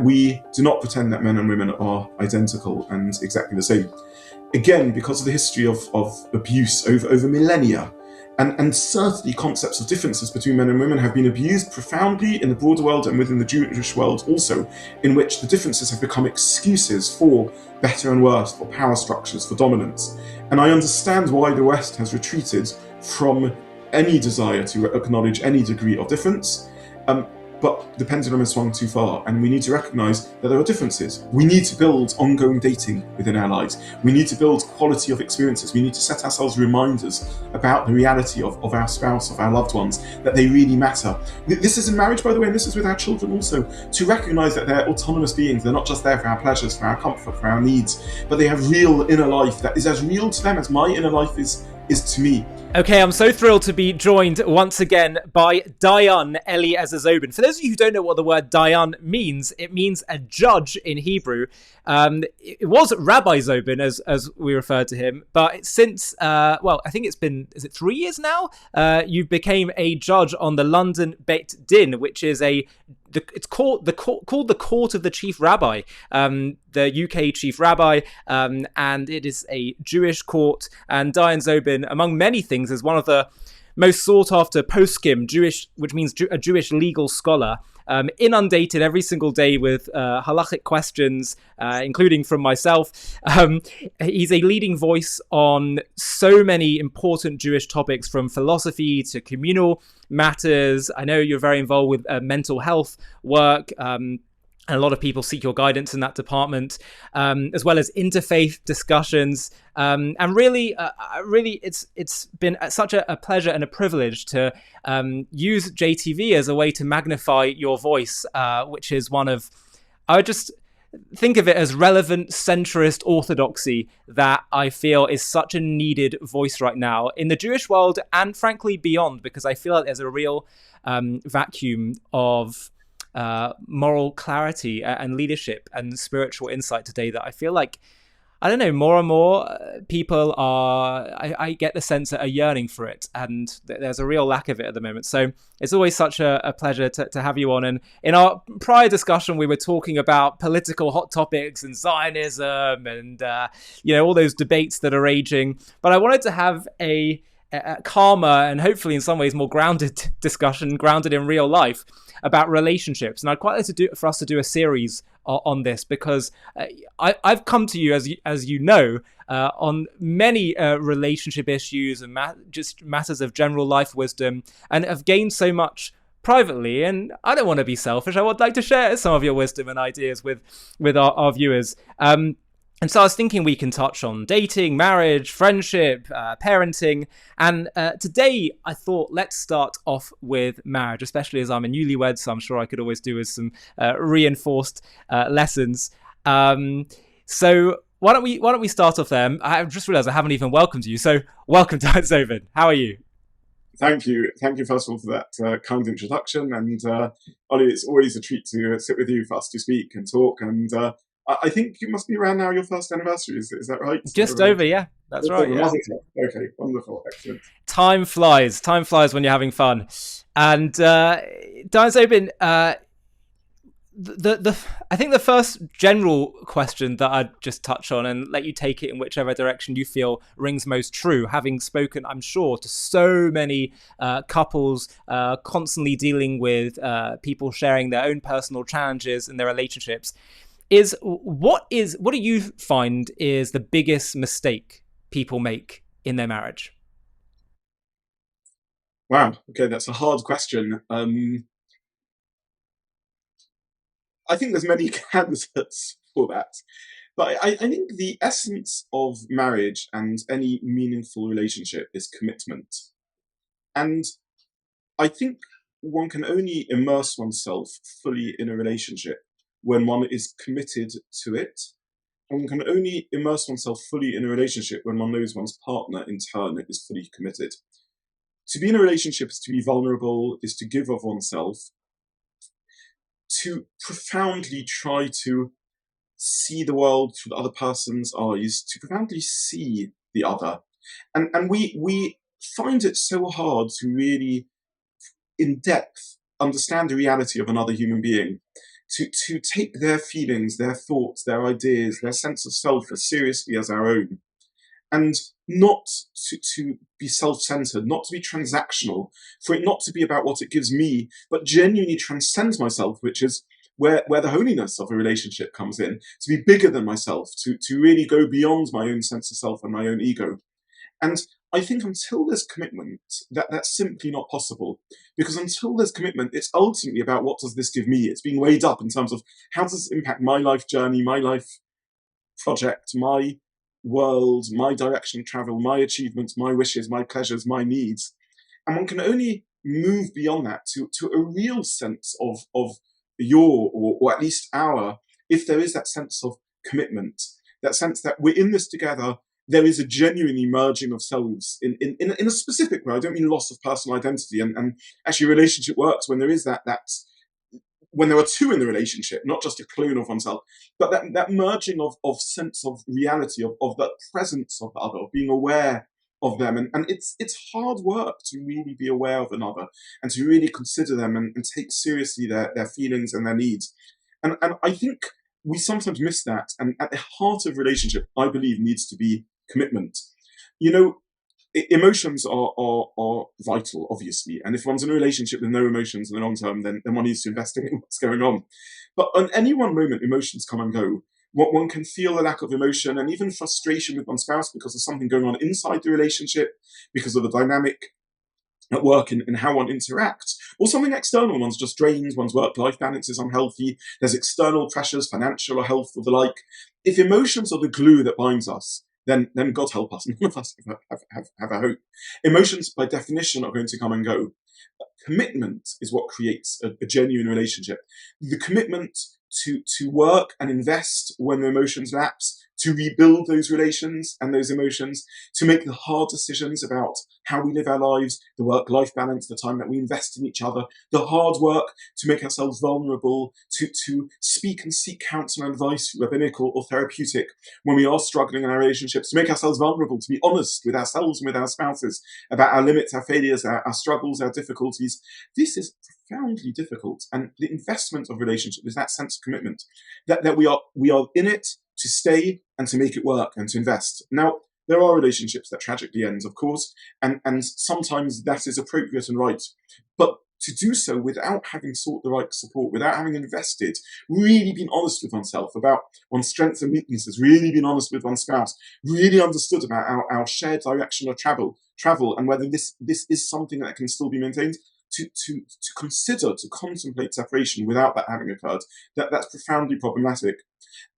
We do not pretend that men and women are identical and exactly the same. Again, because of the history of abuse over millennia, and certainly concepts of differences between men and women have been abused profoundly in the broader world and within the Jewish world also, in which the differences have become excuses for better and worse, for power structures, for dominance. And I understand why the West has retreated from any desire to acknowledge any degree of difference. But the pendulum has swung too far, and we need to recognise that there are differences. We need to build ongoing dating within our lives. We need to build quality of experiences. We need to set ourselves reminders about the reality of our spouse, of our loved ones, that they really matter. This is in marriage, by the way, and this is with our children also, to recognise that they're autonomous beings. They're not just there for our pleasures, for our comfort, for our needs, but they have real inner life that is as real to them as my inner life is to me. Okay, I'm so thrilled to be joined once again by Dayan Eliezer Zobin. For those of you who don't know what the word Dayan means, it means a judge in Hebrew. It was Rabbi Zobin, as we referred to him, but since, I think it's been, is it 3 years now? You became a judge on the London Beit Din, which is it's called the Court of the Chief Rabbi, the UK Chief Rabbi, and it is a Jewish court. And Dayan Zobin, among many things, is one of the most sought after poskim, Jewish, which means a Jewish legal scholar, inundated every single day with halachic questions, including from myself. He's a leading voice on so many important Jewish topics, from philosophy to communal matters. I know you're very involved with mental health work, and a lot of people seek your guidance in that department, as well as interfaith discussions. And really, it's been such a pleasure and a privilege to use JTV as a way to magnify your voice, which is one of, I would just think of it as relevant centrist orthodoxy that I feel is such a needed voice right now in the Jewish world and frankly beyond, because I feel like there's a real vacuum of moral clarity and leadership and spiritual insight today that I feel like, I don't know, more and more people are, I get the sense that are yearning for it, and there's a real lack of it at the moment. So it's always such a pleasure to have you on. And in our prior discussion, we were talking about political hot topics and Zionism and, all those debates that are raging. But I wanted to have a calmer and hopefully in some ways more grounded discussion, grounded in real life, about relationships. And I'd quite like for us to do a series on this, because I've come to you, as you know, on many relationship issues and just matters of general life wisdom, and have gained so much privately. And I don't want to be selfish. I would like to share some of your wisdom and ideas with our viewers. And so I was thinking we can touch on dating, marriage, friendship, parenting. And today I thought let's start off with marriage, especially as I'm a newlywed, so I'm sure I could always do with some reinforced lessons. So why don't we start off there? I just realized I haven't even welcomed you. So welcome, Dayan Zobin. How are you? Thank you. Thank you, first of all, for that kind introduction. And Ollie, it's always a treat to sit with you, for us to speak and talk. And I think you must be around now your first anniversary. Is that right? Just over, yeah. That's right. Yeah. Okay, wonderful, excellent. Time flies. Time flies when you're having fun. And Dayan Zobin, I think the first general question that I'd just touch on and let you take it in whichever direction you feel rings most true, having spoken, I'm sure, to so many couples constantly dealing with people sharing their own personal challenges in their relationships, is what do you find is the biggest mistake people make in their marriage? Wow. Okay, that's a hard question. I think there's many candidates for that. But I think the essence of marriage and any meaningful relationship is commitment. And I think one can only immerse oneself fully in a relationship when one is committed to it. And one can only immerse oneself fully in a relationship when one knows one's partner in turn is fully committed. To be in a relationship is to be vulnerable, is to give of oneself, to profoundly try to see the world through the other person's eyes, to profoundly see the other. And we find it so hard to really, in depth, understand the reality of another human being. to take their feelings, their thoughts, their ideas, their sense of self as seriously as our own, and not to be self-centered, not to be transactional, for it not to be about what it gives me, but genuinely transcend myself, which is where the holiness of a relationship comes in, to be bigger than myself, to really go beyond my own sense of self and my own ego. And I think until there's commitment, that's simply not possible. Because until there's commitment, it's ultimately about what does this give me? It's being weighed up in terms of how does this impact my life journey, my life project, my world, my direction of travel, my achievements, my wishes, my pleasures, my needs. And one can only move beyond that to a real sense of your, or at least our, if there is that sense of commitment, that sense that we're in this together. There is a genuinely merging of selves in a specific way. I don't mean loss of personal identity. And actually, a relationship works when there is that when there are two in the relationship, not just a clone of oneself, but that merging of sense of reality, of the presence of the other, of being aware of them. And it's hard work to really be aware of another and to really consider them and take seriously their feelings and their needs. And I think we sometimes miss that. And at the heart of relationship, I believe, needs to be commitment. You know, emotions are vital, obviously. And if one's in a relationship with no emotions in the long term, then one needs to investigate what's going on. But on any one moment, emotions come and go. What one can feel a lack of emotion and even frustration with one's spouse because of something going on inside the relationship, because of the dynamic at work and how one interacts, or something external. One's just drained, one's work-life balance is unhealthy, there's external pressures, financial or health or the like. If emotions are the glue that binds us, then God help us, none of us have a hope. Emotions, by definition, are going to come and go. Commitment is what creates a genuine relationship. The commitment to work and invest when the emotions lapse, to rebuild those relations and those emotions, to make the hard decisions about how we live our lives, the work-life balance, the time that we invest in each other, the hard work to make ourselves vulnerable, to speak and seek counsel and advice, rabbinical or therapeutic, when we are struggling in our relationships, to make ourselves vulnerable, to be honest with ourselves and with our spouses about our limits, our failures, our struggles, our difficulties. This is profoundly difficult. And the investment of relationship is that sense of commitment, that we are in it to stay and to make it work and to invest. Now, there are relationships that tragically end, of course, and sometimes that is appropriate and right. But to do so without having sought the right support, without having invested, really been honest with oneself about one's strengths and weaknesses, really been honest with one's spouse, really understood about our shared direction of travel, and whether this is something that can still be maintained, to consider, to contemplate separation without that having occurred, that's profoundly problematic.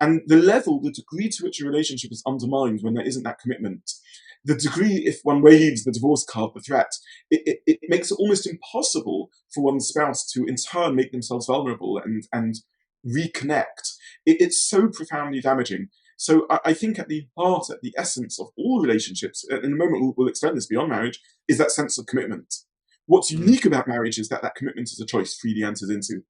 And the degree to which a relationship is undermined when there isn't that commitment, the degree, if one waves the divorce card, the threat, it makes it almost impossible for one's spouse to in turn make themselves vulnerable and reconnect. It's so profoundly damaging. So I think at the heart, at the essence of all relationships, in a moment we'll extend this beyond marriage, is that sense of commitment. What's unique about marriage is that commitment is a choice freely entered into.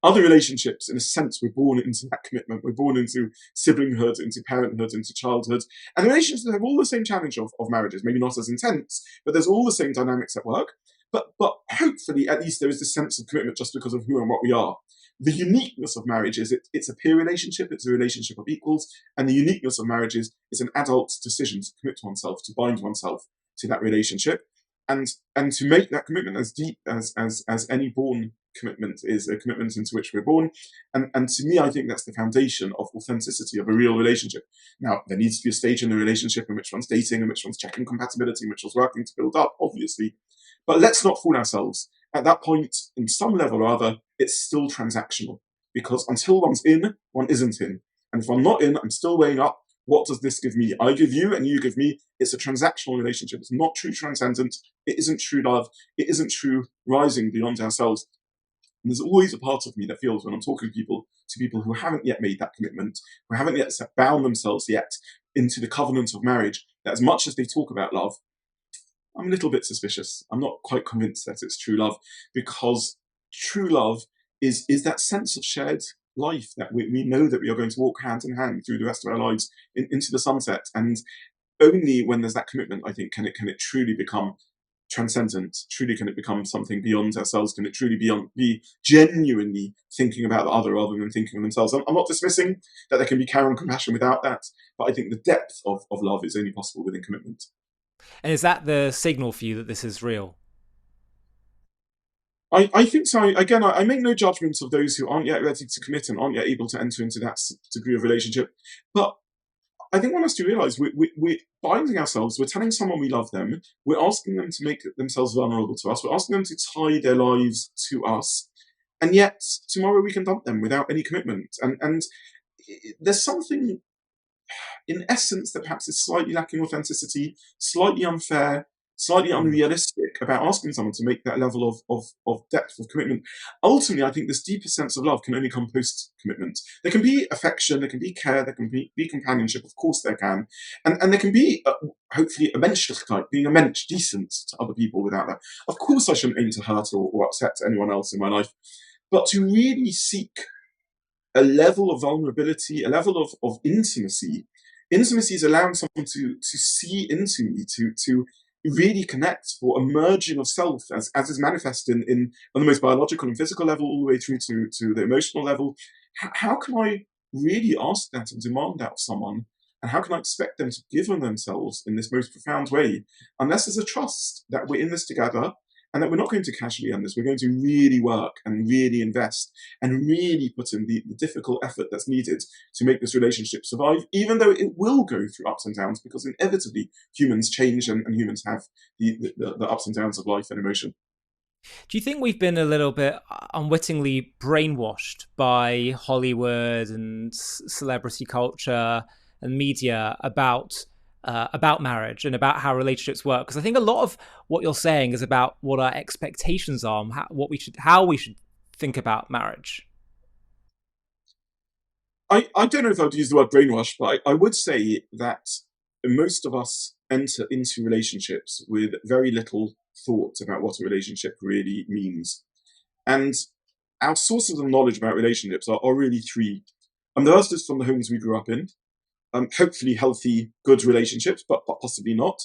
Other relationships, in a sense, we're born into that commitment. We're born into siblinghood, into parenthood, into childhood. And the relationships have all the same challenge of marriages, maybe not as intense, but there's all the same dynamics at work. But hopefully, at least there is this sense of commitment just because of who and what we are. The uniqueness of marriage is it's a peer relationship, it's a relationship of equals, and the uniqueness of marriage is it's an adult's decision to commit to oneself, to bind oneself to that relationship, and to make that commitment as deep as any born commitment is, a commitment into which we're born. And to me, I think that's the foundation of authenticity of a real relationship. Now, there needs to be a stage in the relationship in which one's dating, in which one's checking compatibility, in which one's working to build up, obviously. But let's not fool ourselves. At that point, in some level or other, it's still transactional. Because until one's in, one isn't in. And if I'm not in, I'm still weighing up, what does this give me? I give you and you give me. It's a transactional relationship. It's not true transcendence. It isn't true love. It isn't true rising beyond ourselves. And there's always a part of me that feels when I'm talking to people who haven't yet made that commitment, who haven't yet bound themselves yet into the covenant of marriage, that as much as they talk about love, I'm a little bit suspicious. I'm not quite convinced that it's true love, because true love is that sense of shared life that we know that we are going to walk hand in hand through the rest of our lives into the sunset. And only when there's that commitment, I think, can it truly become transcendent? Truly, can it become something beyond ourselves? Can it truly be genuinely thinking about the other rather than thinking of themselves? I'm not dismissing that there can be care and compassion without that, but I think the depth of love is only possible within commitment. And is that the signal for you that this is real? I think so. Again, I make no judgment of those who aren't yet ready to commit and aren't yet able to enter into that degree of relationship. But I think one has to realize we're binding ourselves. We're telling someone we love them. We're asking them to make themselves vulnerable to us. We're asking them to tie their lives to us. And yet, tomorrow we can dump them without any commitment. And there's something, in essence, that perhaps is slightly lacking authenticity, slightly unfair, slightly unrealistic about asking someone to make that level of depth of commitment. Ultimately, I think this deeper sense of love can only come post-commitment. There can be affection, there can be care, there can be companionship, of course there can. And there can be, hopefully, a Menschlichkeit, being a mensch, decent to other people without that. Of course I shouldn't aim to hurt or upset anyone else in my life. But to really seek a level of vulnerability, a level of intimacy. Intimacy is allowing someone to see into me, to really connect for a merging of self as is manifest in on the most biological and physical level, all the way through to the emotional level. How can I really ask that and demand that of someone? And how can I expect them to give of themselves in this most profound way, unless there's a trust that we're in this together and that we're not going to casually end this? We're going to really work and really invest and really put in the difficult effort that's needed to make this relationship survive, even though it will go through ups and downs, because inevitably humans change and humans have the ups and downs of life and emotion. Do you think we've been a little bit unwittingly brainwashed by Hollywood and celebrity culture and media about marriage and about how relationships work? Because I think a lot of what you're saying is about what our expectations are, and how we should think about marriage. I don't know if I would use the word brainwash, but I would say that most of us enter into relationships with very little thought about what a relationship really means. And our sources of knowledge about relationships are really three. And the first is from the homes we grew up in. Hopefully healthy, good relationships, but possibly not.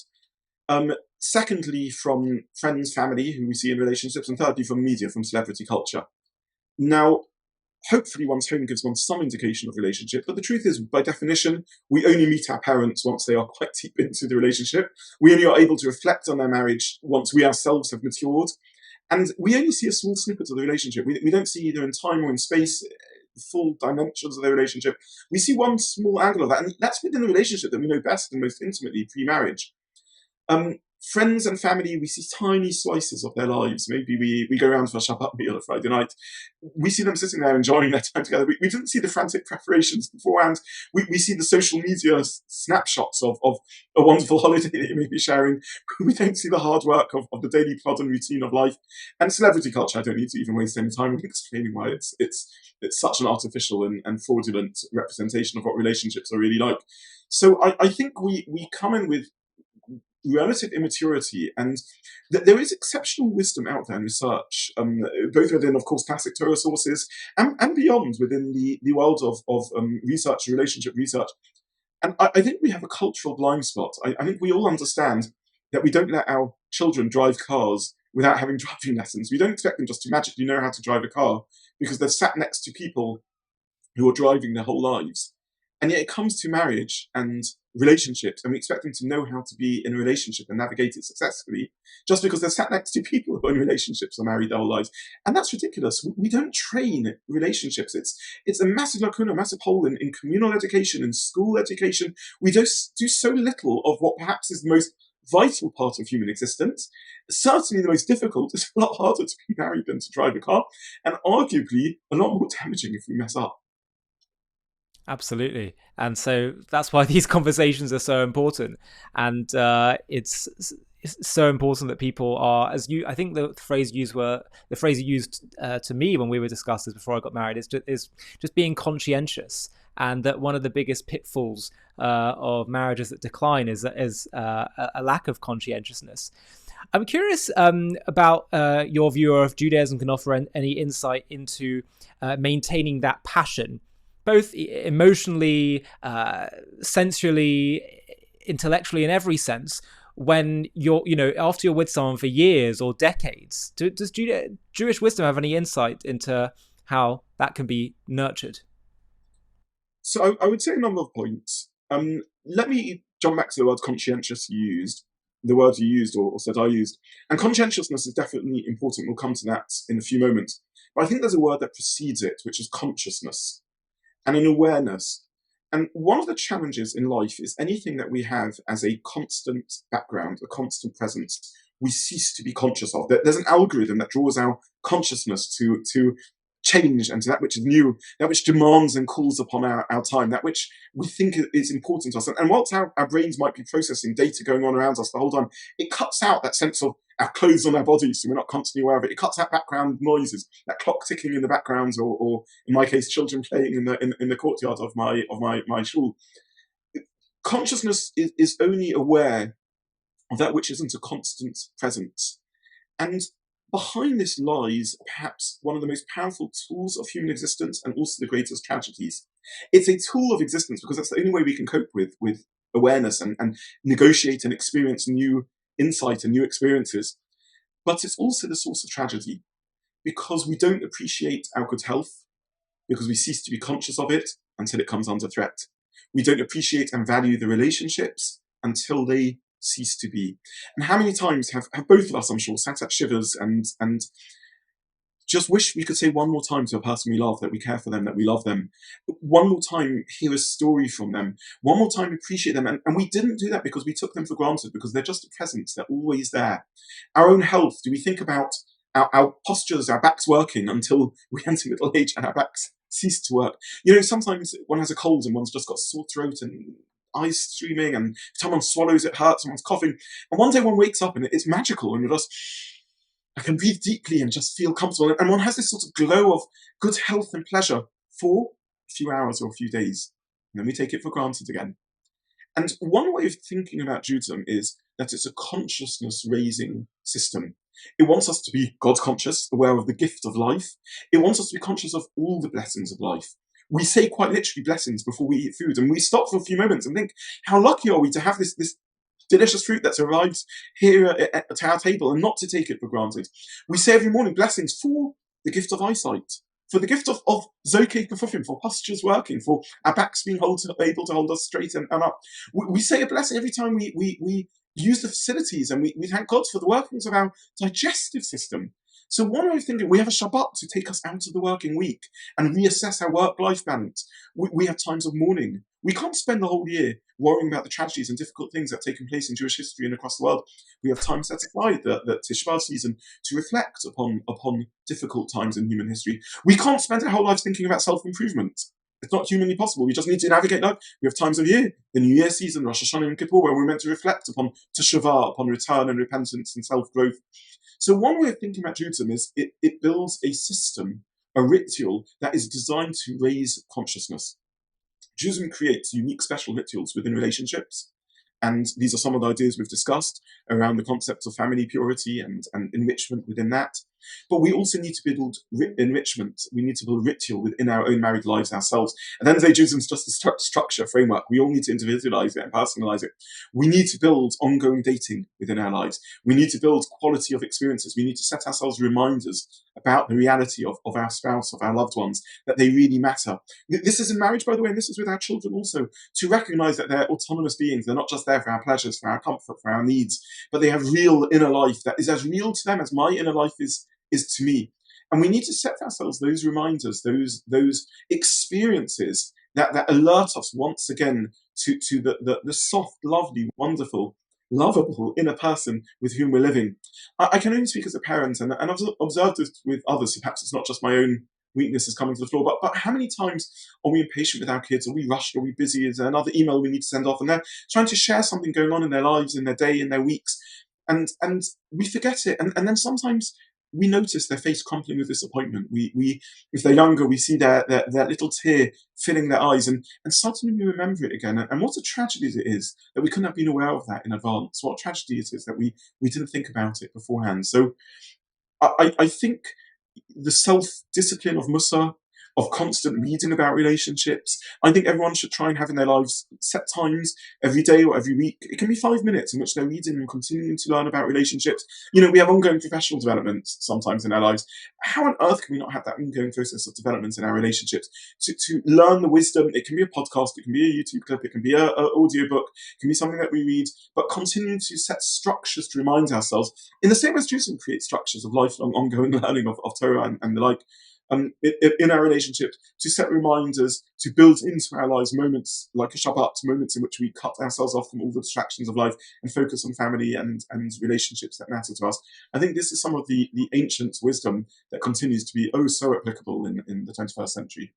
Secondly, from friends, family who we see in relationships. And thirdly, from media, from celebrity culture. Now, hopefully one's home gives one some indication of relationship, but the truth is, by definition, we only meet our parents once they are quite deep into the relationship. We only are able to reflect on their marriage once we ourselves have matured. And we only see a small snippet of the relationship. We don't see, either in time or in space, the full dimensions of their relationship. We see one small angle of that, and that's within the relationship that we know best and most intimately, pre-marriage. Friends and family, we see tiny slices of their lives. Maybe we go around for a Shabbat meal on Friday night. We see them sitting there enjoying their time together. We didn't see the frantic preparations beforehand. We see the social media snapshots of a wonderful holiday that you may be sharing. We don't see the hard work of the daily plod and routine of life. And celebrity culture, I don't need to even waste any time in explaining why it's such an artificial and fraudulent representation of what relationships are really like. So I think we come in with relative immaturity, and there is exceptional wisdom out there in research, both within, of course, classic Torah sources and beyond, within the world of research, relationship research. And I think we have a cultural blind spot. I think we all understand that we don't let our children drive cars without having driving lessons. We don't expect them just to magically know how to drive a car because they're sat next to people who are driving their whole lives. And yet it comes to marriage and relationships, and we expect them to know how to be in a relationship and navigate it successfully just because they're sat next to people who are in relationships or married their whole lives. And that's ridiculous. We don't train relationships. It's a massive lacuna, a massive hole in communal education, in school education. We just do so little of what perhaps is the most vital part of human existence. Certainly the most difficult. It's a lot harder to be married than to drive a car, and arguably a lot more damaging if we mess up. Absolutely. And so that's why these conversations are so important. And it's so important that people are, I think the phrase you used to me when we were discussing this before I got married is just being conscientious. And that one of the biggest pitfalls of marriages that decline is a lack of conscientiousness. I'm curious about your view, or if Judaism can offer any insight into maintaining that passion, both emotionally, sensually, intellectually, in every sense, when you're, after you're with someone for years or decades? Does Jewish wisdom have any insight into how that can be nurtured? So I would say a number of points. Let me jump back to the word conscientious you used, the word you used or said I used. And conscientiousness is definitely important. We'll come to that in a few moments. But I think there's a word that precedes it, which is consciousness and an awareness. And one of the challenges in life is anything that we have as a constant background, a constant presence, we cease to be conscious of. There's an algorithm that draws our consciousness to change and to that which is new, that which demands and calls upon our time, that which we think is important to us. And whilst our brains might be processing data going on around us the whole time, it cuts out that sense of our clothes on our bodies, so we're not constantly aware of it. It cuts out background noises, that clock ticking in the background, or in my case, children playing in the courtyard of my shul. Consciousness is only aware of that which isn't a constant presence. And behind this lies perhaps one of the most powerful tools of human existence and also the greatest tragedies. It's a tool of existence because that's the only way we can cope with awareness and negotiate and experience new insight and new experiences. But it's also the source of tragedy because we don't appreciate our good health because we cease to be conscious of it until it comes under threat. We don't appreciate and value the relationships until they cease to be. And how many times have both of us, I'm sure, sat at shivers and just wish we could say one more time to a person we love that we care for them, that we love them. One more time, hear a story from them. One more time, appreciate them. And we didn't do that because we took them for granted, because they're just a presence. They're always there. Our own health, do we think about our postures, our backs working until we enter middle age and our backs cease to work? Sometimes one has a cold and one's just got a sore throat and eyes streaming, and someone swallows, it hurts, someone's coughing. And one day one wakes up and it's magical, and you're just, I can breathe deeply and just feel comfortable. And one has this sort of glow of good health and pleasure for a few hours or a few days. And then we take it for granted again. And one way of thinking about Judaism is that it's a consciousness raising system. It wants us to be God conscious, aware of the gift of life. It wants us to be conscious of all the blessings of life. We say quite literally blessings before we eat food, and we stop for a few moments and think, how lucky are we to have this delicious fruit that's arrived here at our table, and not to take it for granted. We say every morning blessings for the gift of eyesight, for the gift of zokei kafufim, for postures working, for our backs being able to hold us straight and up. We say a blessing every time we use the facilities, and we thank God for the workings of our digestive system. So one way of thinking, we have a Shabbat to take us out of the working week and reassess our work-life balance. We have times of mourning. We can't spend the whole year worrying about the tragedies and difficult things that have taken place in Jewish history and across the world. We have time set aside, the Tisha B'Av season, to reflect upon difficult times in human history. We can't spend our whole lives thinking about self-improvement. It's not humanly possible. We just need to navigate life. We have times of year, the New Year season, Rosh Hashanah and Kippur, where we're meant to reflect upon Teshuvah, upon return and repentance and self-growth. So one way of thinking about Judaism is it builds a system, a ritual that is designed to raise consciousness. Judaism creates unique special rituals within relationships. And these are some of the ideas we've discussed around the concepts of family purity and enrichment within that. But we also need to build enrichment. We need to build ritual within our own married lives ourselves. And then Judaism is just a structure, framework. We all need to individualize it and personalize it. We need to build ongoing dating within our lives. We need to build quality of experiences. We need to set ourselves reminders about the reality of our spouse, of our loved ones, that they really matter. This is in marriage, by the way, and this is with our children also, to recognize that they're autonomous beings. They're not just there for our pleasures, for our comfort, for our needs, but they have real inner life that is as real to them as my inner life is to me. And we need to set ourselves those reminders, those experiences that alert us once again to the soft, lovely, wonderful, lovable inner person with whom we're living. I can only speak as a parent, and I've observed this with others, so perhaps it's not just my own weaknesses coming to the floor, but how many times are we impatient with our kids? Are we rushed? Are we busy? Is there another email we need to send off? And they're trying to share something going on in their lives, in their day, in their weeks, and we forget it. And then sometimes we notice their face crumpling with disappointment. We if they're younger, we see their little tear filling their eyes, and suddenly we remember it again. And what a tragedy it is that we couldn't have been aware of that in advance. What a tragedy it is that we didn't think about it beforehand. So I think the self-discipline of Musa, of constant reading about relationships. I think everyone should try and have in their lives set times every day or every week. It can be 5 minutes in which they're reading and continuing to learn about relationships. We have ongoing professional development sometimes in our lives. How on earth can we not have that ongoing process of development in our relationships? To learn the wisdom, it can be a podcast, it can be a YouTube clip, it can be an audio book, it can be something that we read, but continuing to set structures to remind ourselves, in the same way as Judaism creates structures of lifelong ongoing learning of Torah and the like, in our relationships, to set reminders, to build into our lives moments like a Shabbat, moments in which we cut ourselves off from all the distractions of life and focus on family and relationships that matter to us. I think this is some of the ancient wisdom that continues to be so applicable in the 21st century.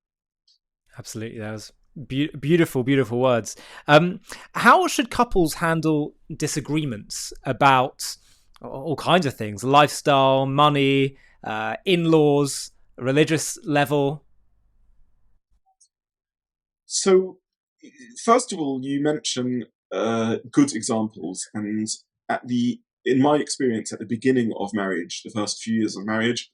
Absolutely, that was beautiful, beautiful words. How should couples handle disagreements about all kinds of things? Lifestyle, money, in-laws, religious level? So, first of all, you mention good examples, and in my experience, at the beginning of marriage, the first few years of marriage,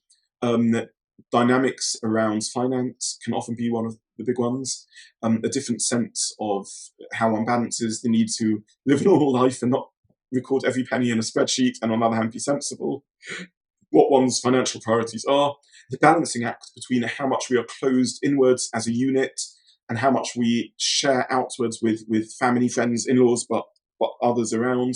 dynamics around finance can often be one of the big ones. A different sense of how one balances the need to live a normal life and not record every penny in a spreadsheet, and on the other hand, be sensible. What one's financial priorities are, the balancing act between how much we are closed inwards as a unit and how much we share outwards with family, friends, in-laws, but others around.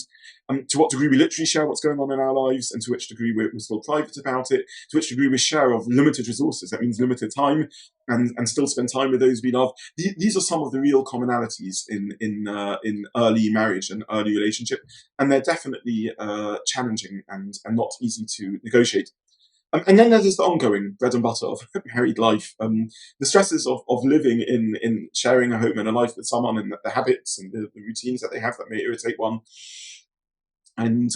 To what degree we literally share what's going on in our lives, and to which degree we're still private about it, to which degree we share of limited resources, that means limited time, and still spend time with those we love. These are some of the real commonalities in early marriage and early relationship, and they're definitely challenging and not easy to negotiate. And then there's the ongoing bread and butter of married life, the stresses of living in sharing a home and a life with someone, and the habits and the routines that they have that may irritate one, and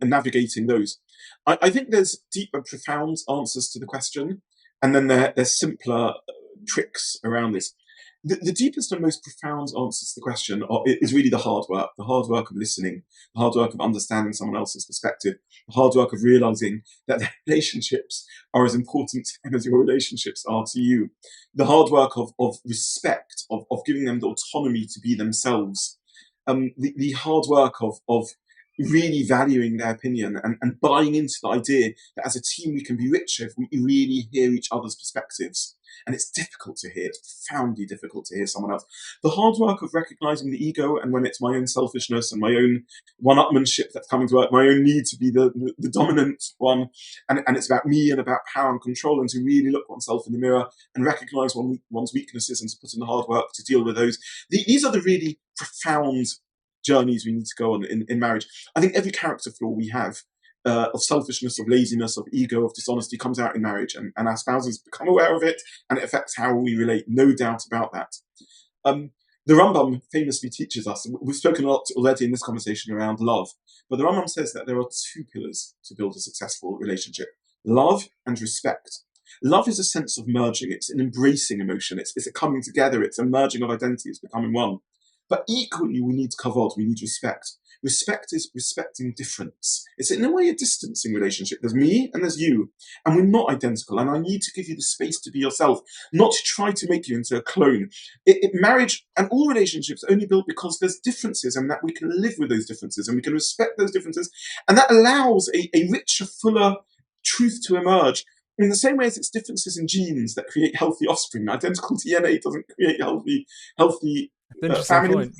navigating those. I think there's deep and profound answers to the question, and then there's simpler tricks around this. The deepest and most profound answers to the question is really the hard work of listening, the hard work of understanding someone else's perspective, the hard work of realizing that their relationships are as important to them as your relationships are to you, the hard work of respect, of giving them the autonomy to be themselves, the hard work of really valuing their opinion and buying into the idea that as a team we can be richer if we really hear each other's perspectives. And it's difficult to hear, it's profoundly difficult to hear someone else. The hard work of recognizing the ego, and when it's my own selfishness and my own one-upmanship that's coming to work, my own need to be the dominant one, and it's about me and about power and control, and to really look oneself in the mirror and recognize one's weaknesses and to put in the hard work to deal with those. These are the really profound journeys we need to go on in marriage. I think every character flaw we have, of selfishness, of laziness, of ego, of dishonesty, comes out in marriage, and our spouses become aware of it, and it affects how we relate, no doubt about that. The Rambam famously teaches us, we've spoken a lot already in this conversation around love, but the Rambam says that there are two pillars to build a successful relationship: love and respect. Love is a sense of merging, it's an embracing emotion, it's a coming together, it's a merging of identity, it's becoming one. But equally, we need kavod, we need respect. Respect is respecting difference. It's in a way a distancing relationship. There's me and there's you, and we're not identical, and I need to give you the space to be yourself, not to try to make you into a clone. Marriage and all relationships are only built because there's differences, and that we can live with those differences, and we can respect those differences, and that allows a richer, fuller truth to emerge. In the same way as it's differences in genes that create healthy offspring, identical DNA doesn't create healthy families. Point.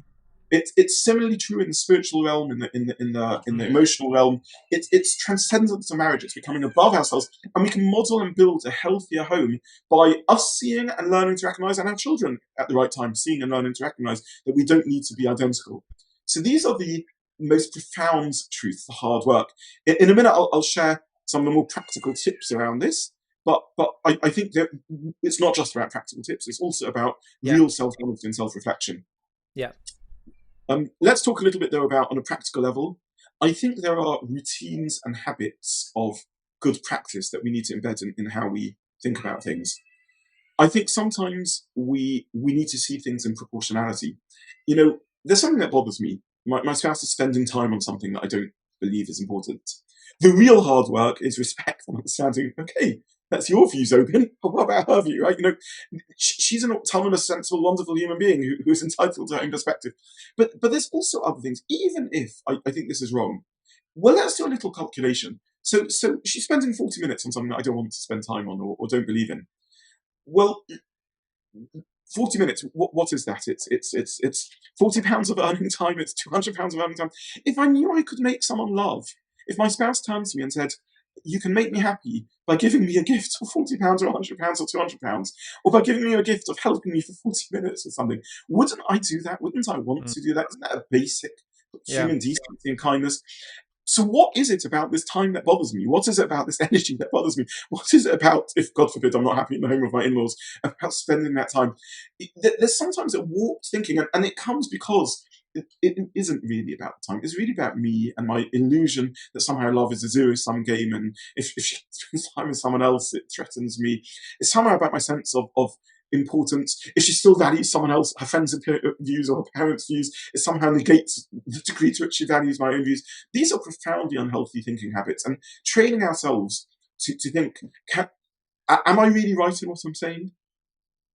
It's similarly true in the spiritual realm, in the emotional realm. It's transcendent to marriage. It's becoming above ourselves, and we can model and build a healthier home by us seeing and learning to recognize, and our children at the right time seeing and learning to recognize, that we don't need to be identical. So these are the most profound truths, the hard work. In a minute, I'll share some of the more practical tips around this. But I think that it's not just about practical tips. It's also about real self-honesty and self-reflection. Yeah. Let's talk a little bit, though, about on a practical level. I think there are routines and habits of good practice that we need to embed in how we think about things. I think sometimes we need to see things in proportionality. There's something that bothers me. My spouse is spending time on something that I don't believe is important. The real hard work is respect and understanding, okay, That's your view, Zobin. But what about her view, right? She's an autonomous, sensible, wonderful human being who is entitled to her own perspective. But there's also other things. Even if I think this is wrong, well, let's do a little calculation. So she's spending 40 minutes on something that I don't want to spend time on or don't believe in. Well, 40 minutes, what is that? It's £40 of earning time, it's £200 of earning time. If I knew I could make someone love, if my spouse turned to me and said, you can make me happy by giving me a gift of £40 or £100 or £200, or by giving me a gift of helping me for 40 minutes or something, wouldn't I do that? Wouldn't I want to do that? Isn't that a basic human decency and kindness? So what is it about this time that bothers me? What is it about this energy that bothers me? What is it about, if God forbid I'm not happy in the home of my in-laws, about spending that time? There's sometimes a warped thinking, and it comes because it isn't really about the time. It's really about me and my illusion that somehow love is a zero-sum game, and if she spends time with someone else, it threatens me. It's somehow about my sense of importance. If she still values someone else, her friends' views or her parents' views, it somehow negates the degree to which she values my own views. These are profoundly unhealthy thinking habits, and training ourselves to think, am I really right in what I'm saying?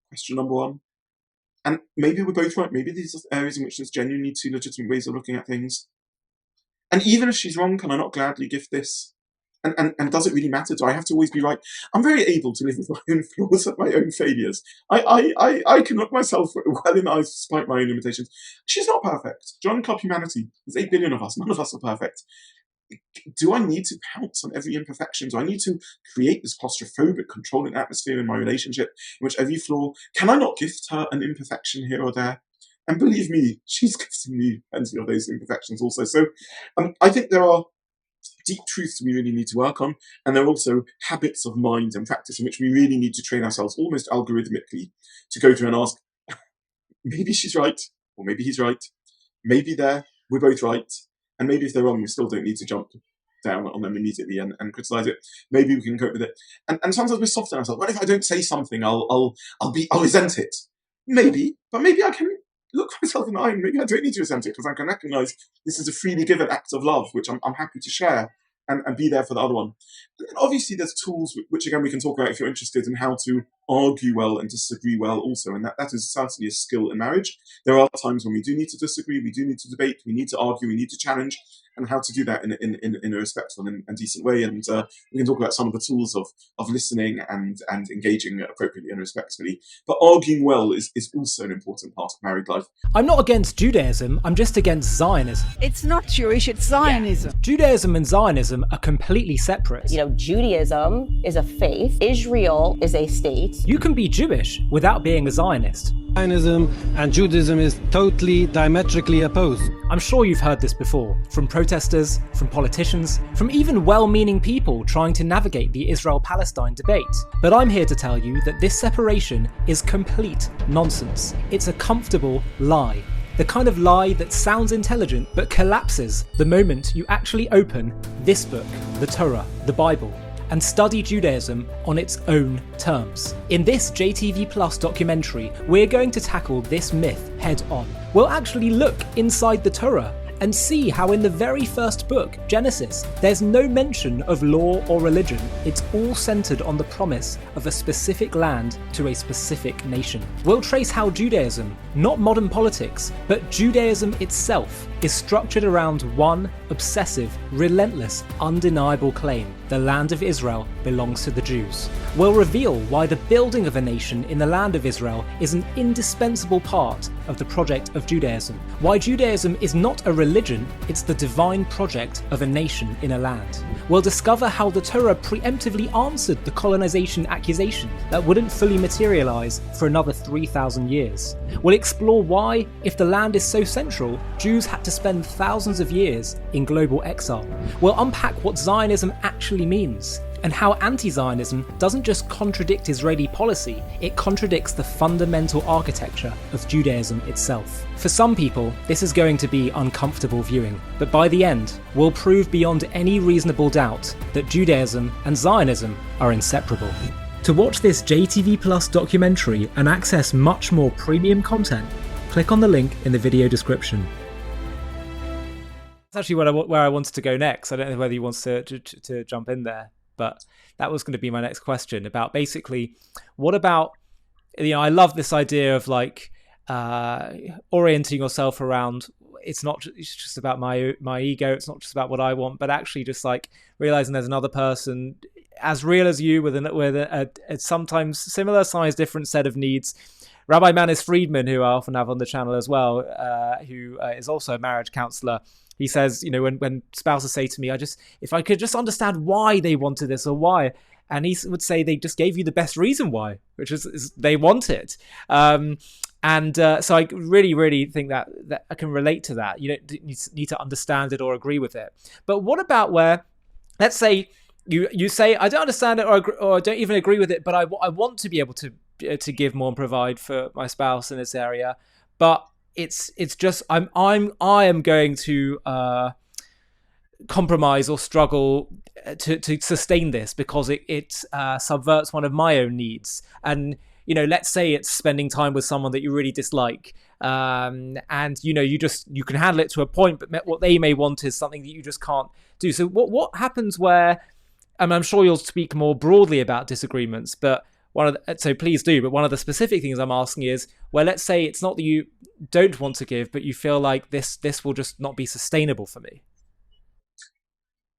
Question number one. And maybe we're both right. Maybe these are areas in which there's genuinely two legitimate ways of looking at things. And even if she's wrong, can I not gladly gift this? And does it really matter? Do I have to always be right? I'm very able to live with my own flaws and my own failures. I can look myself well in the eyes despite my own limitations. She's not perfect. Join Club Humanity. There's 8 billion of us. None of us are perfect. Do I need to pounce on every imperfection? Do I need to create this claustrophobic, controlling atmosphere in my relationship in which every flaw? Can I not gift her an imperfection here or there? And believe me, she's gifting me plenty of those imperfections also. So I think there are deep truths we really need to work on, and there are also habits of mind and practice in which we really need to train ourselves almost algorithmically to go through and ask, maybe she's right, or maybe he's right, maybe we're both right, and maybe if they're wrong, we still don't need to jump down on them immediately and criticize it. Maybe we can cope with it. And sometimes we're soft on ourselves. What if I don't say something? I'll resent it. Maybe, but maybe I can look myself in the eye, and maybe I don't need to resent it because I can recognize this is a freely given act of love, which I'm happy to share and be there for the other one. And then obviously there's tools, which again we can talk about if you're interested in how to argue well and disagree well also, and that is certainly a skill in marriage. There are times when we do need to disagree, we do need to debate, we need to argue, we need to challenge, and how to do that in a respectful and decent way. And we can talk about some of the tools of listening and engaging appropriately and respectfully. But arguing well is also an important part of married life. I'm not against Judaism, I'm just against Zionism. It's not Jewish, it's Zionism. Judaism and Zionism are completely separate. Judaism is a faith, Israel is a state. You can be Jewish without being a Zionist. Zionism and Judaism is totally diametrically opposed. I'm sure you've heard this before, from protesters, from politicians, from even well-meaning people trying to navigate the Israel-Palestine debate. But I'm here to tell you that this separation is complete nonsense. It's a comfortable lie. The kind of lie that sounds intelligent but collapses the moment you actually open this book, the Torah, the Bible, and study Judaism on its own terms. In this JTV Plus documentary, we're going to tackle this myth head on. We'll actually look inside the Torah and see how in the very first book, Genesis, there's no mention of law or religion. It's all centered on the promise of a specific land to a specific nation. We'll trace how Judaism, not modern politics, but Judaism itself, is structured around one obsessive, relentless, undeniable claim: the land of Israel belongs to the Jews. We'll reveal why the building of a nation in the land of Israel is an indispensable part of the project of Judaism. Why Judaism is not a religion, it's the divine project of a nation in a land. We'll discover how the Torah preemptively answered the colonization accusation that wouldn't fully materialize for another 3,000 years. We'll explore why, if the land is so central, Jews had to spend thousands of years in global exile. We'll unpack what Zionism actually means, and how anti-Zionism doesn't just contradict Israeli policy, it contradicts the fundamental architecture of Judaism itself. For some people, this is going to be uncomfortable viewing, but by the end, we'll prove beyond any reasonable doubt that Judaism and Zionism are inseparable. To watch this JTV Plus documentary and access much more premium content, click on the link in the video description. That's actually where I wanted to go next. I don't know whether you want to jump in there. but that was going to be my next question about basically, what about, I love this idea of like orienting yourself around, it's just about my ego, it's not just about what I want, but actually just like realizing there's another person as real as you with a sometimes similar size, different set of needs. Rabbi Manis Friedman, who I often have on the channel as well, who is also a marriage counselor, he says, when spouses say to me, if I could just understand why they wanted this or why, and he would say they just gave you the best reason why, which is they want it. So I really, really think that I can relate to that. You don't need to understand it or agree with it. But what about where, let's say you say, I don't understand it or I don't even agree with it, but I want to be able to give more and provide for my spouse in this area, but it's just I am going to compromise or struggle to sustain this because it subverts one of my own needs. And let's say it's spending time with someone that you really dislike, and you can handle it to a point, but what they may want is something that you just can't do. So what happens where, and I'm sure you'll speak more broadly about disagreements, but so please do. But one of the specific things I'm asking is, well, let's say it's not that you don't want to give, but you feel like this will just not be sustainable for me.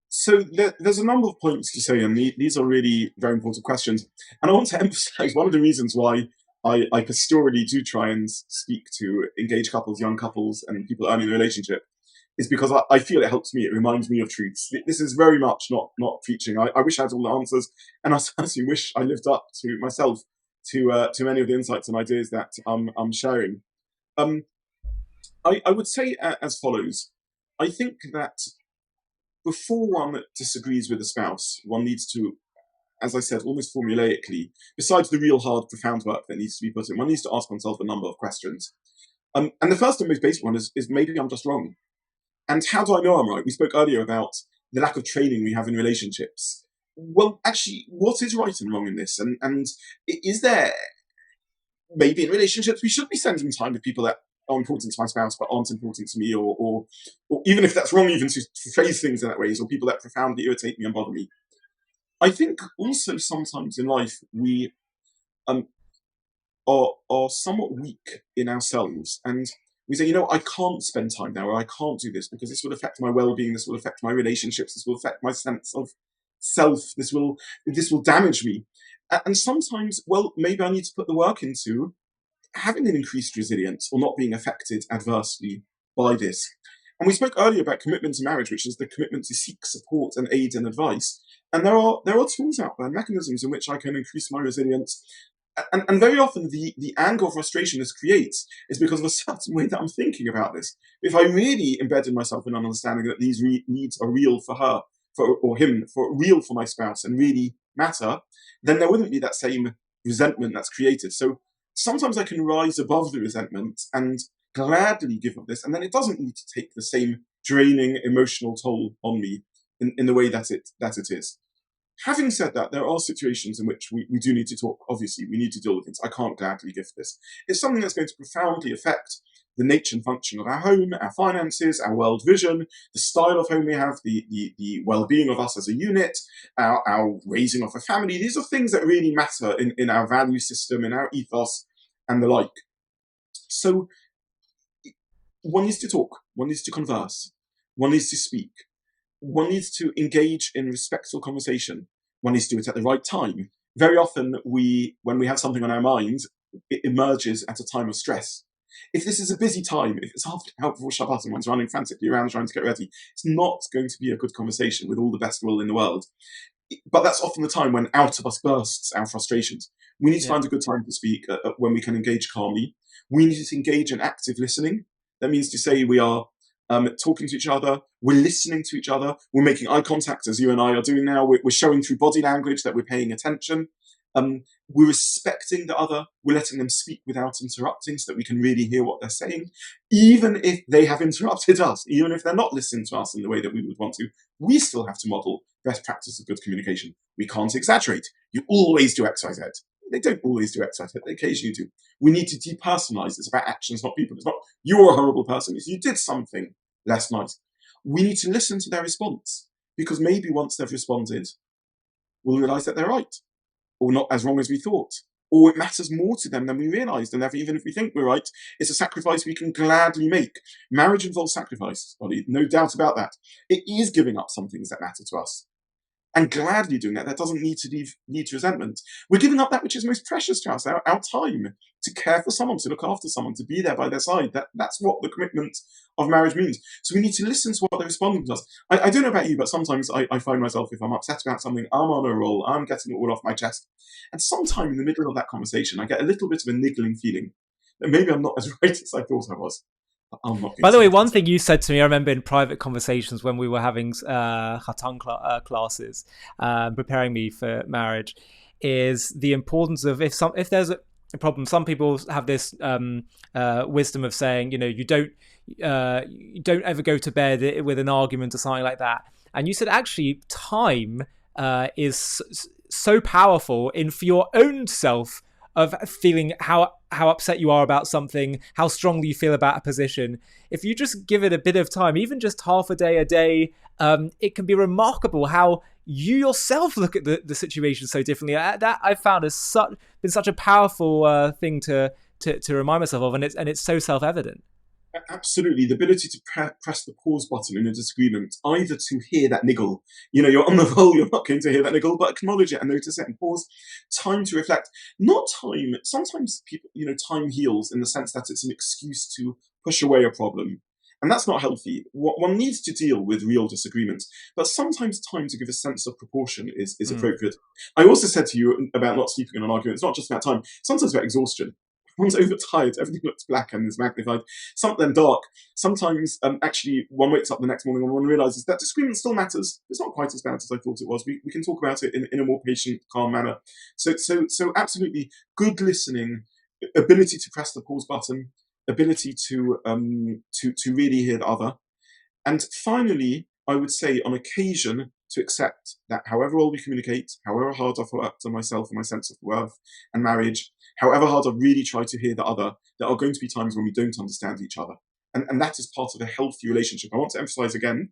So there's a number of points to say, and these are really very important questions. And I want to emphasize one of the reasons why I pastorally do try and speak to engaged couples, young couples, and people early in the relationship, is because I feel it helps me. It reminds me of truths. This is very much not preaching. I wish I had all the answers, and I certainly wish I lived up to myself to many of the insights and ideas that I'm sharing. I would say as follows. I think that before one disagrees with a spouse, one needs to, as I said, almost formulaically, besides the real hard, profound work that needs to be put in, one needs to ask oneself a number of questions. And the first and most basic one is maybe I'm just wrong. And how do I know I'm right? We spoke earlier about the lack of training we have in relationships. Well, actually, what is right and wrong in this? And is there, maybe in relationships, we should be spending time with people that are important to my spouse but aren't important to me, or even if that's wrong, even to phrase things in that way, or people that profoundly irritate me and bother me. I think also sometimes in life we are somewhat weak in ourselves, and we say, I can't spend time now, or I can't do this because this will affect my well-being, this will affect my relationships, this will affect my sense of self, this will damage me. And sometimes, well, maybe I need to put the work into having an increased resilience or not being affected adversely by this. And we spoke earlier about commitment to marriage, which is the commitment to seek support and aid and advice. And there are tools out there, mechanisms in which I can increase my resilience. And very often the anger or frustration this creates is because of a certain way that I'm thinking about this. If I really embedded myself in an understanding that these needs are real for her, or him, real for my spouse, and really matter, then there wouldn't be that same resentment that's created. So sometimes I can rise above the resentment and gladly give up this, and then it doesn't need to take the same draining emotional toll on me in the way that it is. Having said that, there are situations in which we do need to talk. Obviously, we need to deal with things. I can't gladly gift this. It's something that's going to profoundly affect the nature and function of our home, our finances, our world vision, the style of home we have, the well-being of us as a unit, our raising of a family. These are things that really matter in our value system, in our ethos, and the like. So one needs to talk, one needs to converse, one needs to speak, one needs to engage in respectful conversation, one needs to do it at the right time. Very often, when we have something on our mind, it emerges at a time of stress. If this is a busy time, if it's half before Shabbat and one's running frantically around trying to get ready, it's not going to be a good conversation with all the best will in the world. But that's often the time when out of us bursts our frustrations. We need to find a good time to speak when we can engage calmly. We need to engage in active listening. That means to say we are talking to each other, we're listening to each other, we're making eye contact as you and I are doing now, we're showing through body language that we're paying attention. We're respecting the other, we're letting them speak without interrupting so that we can really hear what they're saying. Even if they have interrupted us, even if they're not listening to us in the way that we would want to, we still have to model best practice of good communication. We can't exaggerate. You always do X, Y, Z. They don't always do X, Y, Z. They occasionally do. We need to depersonalize. It's about actions, not people. It's not you're a horrible person. It's you did something last night. We need to listen to their response, because maybe once they've responded, will realize that they're right, or not as wrong as we thought. Or it matters more to them than we realized. And therefore, even if we think we're right, it's a sacrifice we can gladly make. Marriage involves sacrifice, Ollie, no doubt about that. It is giving up some things that matter to us. And gladly doing that. That doesn't need to lead to resentment. We're giving up that which is most precious to us, our time, to care for someone, to look after someone, to be there by their side. That's what the commitment of marriage means. So we need to listen to what they're responding to us. I don't know about you, but sometimes I find myself, if I'm upset about something, I'm on a roll, I'm getting it all off my chest. And sometime in the middle of that conversation, I get a little bit of a niggling feeling that maybe I'm not as right as I thought I was. By the way, one thing you said to me, I remember in private conversations when we were having Chatan classes, preparing me for marriage, is the importance of if there's a problem. Some people have this wisdom of saying, you don't ever go to bed with an argument or something like that. And you said actually time is so powerful for your own self of feeling how upset you are about something, how strongly you feel about a position. If you just give it a bit of time, even just half a day, it can be remarkable how you yourself look at the situation so differently. That I found has been such a powerful thing to remind myself of, and it's so self-evident. Absolutely, the ability to press the pause button in a disagreement, either to hear that niggle, you're on the roll, you're not going to hear that niggle, but acknowledge it and notice it and pause. Time to reflect, not time. Sometimes people, time heals in the sense that it's an excuse to push away a problem. And that's not healthy. One needs to deal with real disagreements, but sometimes time to give a sense of proportion is appropriate. I also said to you about not sleeping in an argument. It's not just about time. Sometimes about exhaustion. One's overtired, everything looks black and is magnified. Something dark. Sometimes, actually, one wakes up the next morning and one realizes that disagreement still matters. It's not quite as bad as I thought it was. We can talk about it in a more patient, calm manner. So absolutely, good listening, ability to press the pause button, ability to really hear the other, and finally, I would say, on occasion, to accept that however well we communicate, however hard I've worked on myself and my sense of worth and marriage, however hard I've really tried to hear the other, there are going to be times when we don't understand each other. And that is part of a healthy relationship. I want to emphasize again,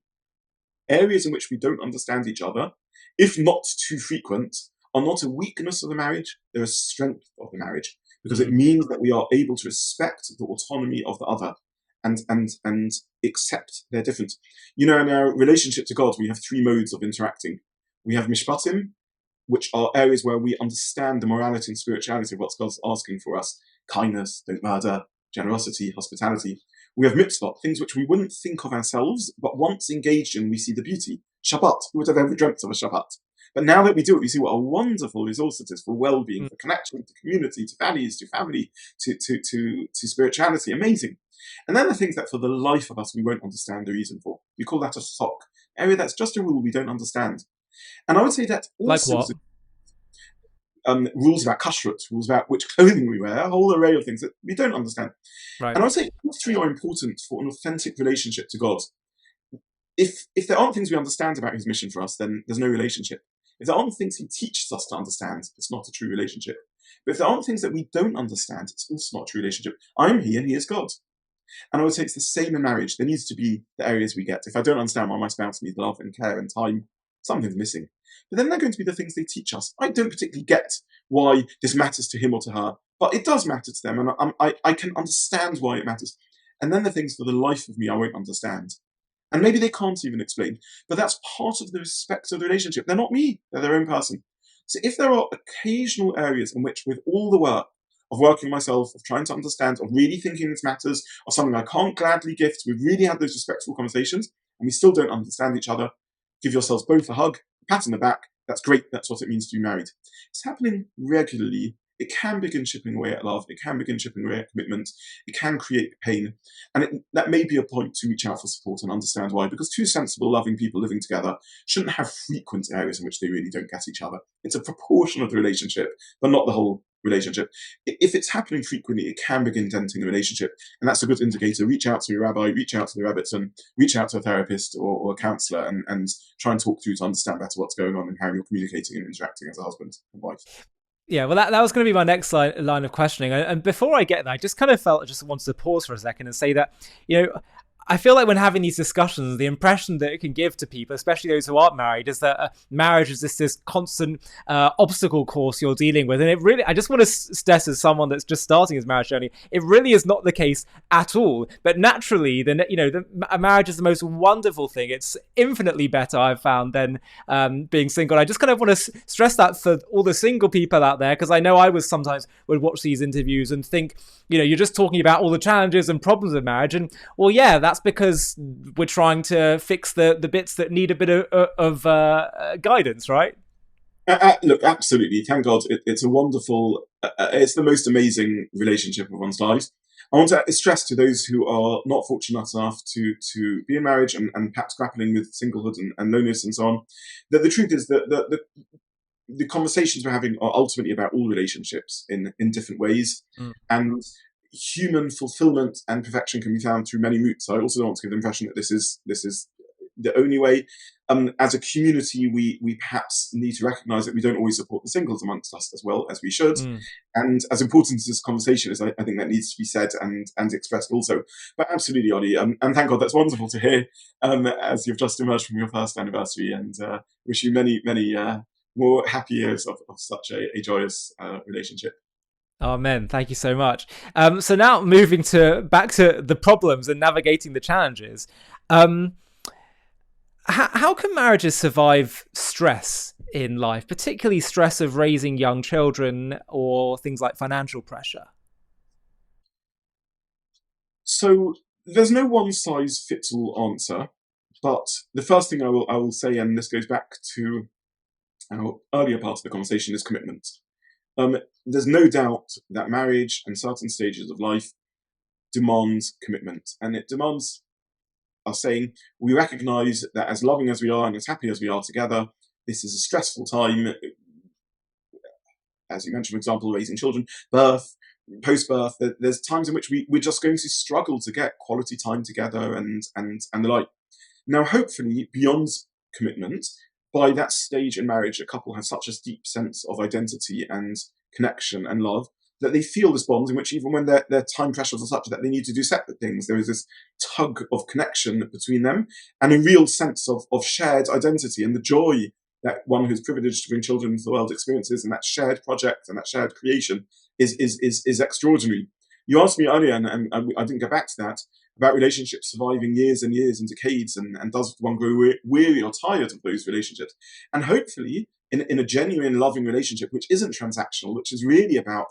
areas in which we don't understand each other, if not too frequent, are not a weakness of the marriage, they're a strength of the marriage, because it means that we are able to respect the autonomy of the other and accept their difference. In our relationship to God, we have three modes of interacting. We have mishpatim, which are areas where we understand the morality and spirituality of what God's asking for us. Kindness, don't murder, generosity, hospitality. We have mitzvot, things which we wouldn't think of ourselves, but once engaged in, we see the beauty. Shabbat, who would have ever dreamt of a Shabbat? But now that we do it, we see what a wonderful resource it is for well-being, for connection, to community, to values, to family, to spirituality. Amazing. And then the things that for the life of us we won't understand the reason for. We call that a sok, area that's just a rule we don't understand. And I would say that also like what? Rules about kashrut, rules about which clothing we wear, a whole array of things that we don't understand. Right. And I would say all three are important for an authentic relationship to God. If there aren't things we understand about his mission for us, then there's no relationship. If there aren't things he teaches us to understand, it's not a true relationship. But if there aren't things that we don't understand, it's also not a true relationship. I'm he and he is God. And I would say it's the same in marriage. There needs to be the areas we get. If I don't understand why my spouse needs love and care and time, something's missing. But then they're going to be the things they teach us. I don't particularly get why this matters to him or to her, but it does matter to them, and I can understand why it matters. And then the things for the life of me I won't understand. And maybe they can't even explain, but that's part of the respect of the relationship. They're not me, they're their own person. So if there are occasional areas in which, with all the work of working myself, of trying to understand, of really thinking this matters, of something I can't gladly gift, we've really had those respectful conversations, and we still don't understand each other, give yourselves both a hug, a pat on the back. That's great. That's what it means to be married. It's happening regularly. It can begin chipping away at love. It can begin chipping away at commitment. It can create pain. And that may be a point to reach out for support and understand why, because two sensible, loving people living together shouldn't have frequent areas in which they really don't get each other. It's a proportion of the relationship, but not the whole relationship. If it's happening frequently, it can begin denting the relationship. And that's a good indicator. Reach out to your rabbi, reach out to the Rebbitzin, reach out to a therapist or a counselor and try and talk through to understand better what's going on and how you're communicating and interacting as a husband and wife. Yeah, well, that was going to be my next line of questioning. And before I get there, I just kind of felt I just wanted to pause for a second and say that, I feel like when having these discussions, the impression that it can give to people, especially those who aren't married, is that marriage is this constant obstacle course you're dealing with. And it really, I just want to stress, as someone that's just starting his marriage journey, it really is not the case at all. But naturally, a marriage is the most wonderful thing. It's infinitely better, I've found, than being single. I just kind of want to stress that for all the single people out there, because I know I sometimes would watch these interviews and think, you're just talking about all the challenges and problems of marriage. And well, yeah, that's because we're trying to fix the bits that need a bit of guidance, right? Look, absolutely. Thank God. It's a wonderful, it's the most amazing relationship of one's lives. I want to stress to those who are not fortunate enough to be in marriage and perhaps grappling with singlehood and loneliness and so on, that the truth is that the conversations we're having are ultimately about all relationships in different ways. And human fulfillment and perfection can be found through many routes. I also don't want to give the impression that this is the only way. As a community, we perhaps need to recognise that we don't always support the singles amongst us as well as we should. And as important as this conversation is, I think that needs to be said and expressed also. But absolutely, Ollie, and thank God, that's wonderful to hear as you've just emerged from your first anniversary, and wish you many, many more happy years of such a joyous relationship. Amen. Thank you so much. So now moving back to the problems and navigating the challenges. How can marriages survive stress in life, particularly stress of raising young children or things like financial pressure? So there's no one-size-fits-all answer, but the first thing I will say, and this goes back to our earlier part of the conversation, is commitment. There's no doubt that marriage and certain stages of life demands commitment, and it demands us saying we recognise that as loving as we are and as happy as we are together, this is a stressful time. As you mentioned, for example, raising children, birth, post-birth, there's times in which we're just going to struggle to get quality time together and the like. Now, hopefully, beyond commitment, by that stage in marriage, a couple has such a deep sense of identity and connection and love that they feel this bond in which even when their time pressures are such that they need to do separate things, there is this tug of connection between them and a real sense of shared identity and the joy that one who's privileged to bring children into the world experiences, and that shared project and that shared creation is extraordinary. You asked me earlier, and I didn't go back to that, about relationships surviving years and years and decades, and does one grow weary or tired of those relationships? And hopefully, in a genuine loving relationship, which isn't transactional, which is really about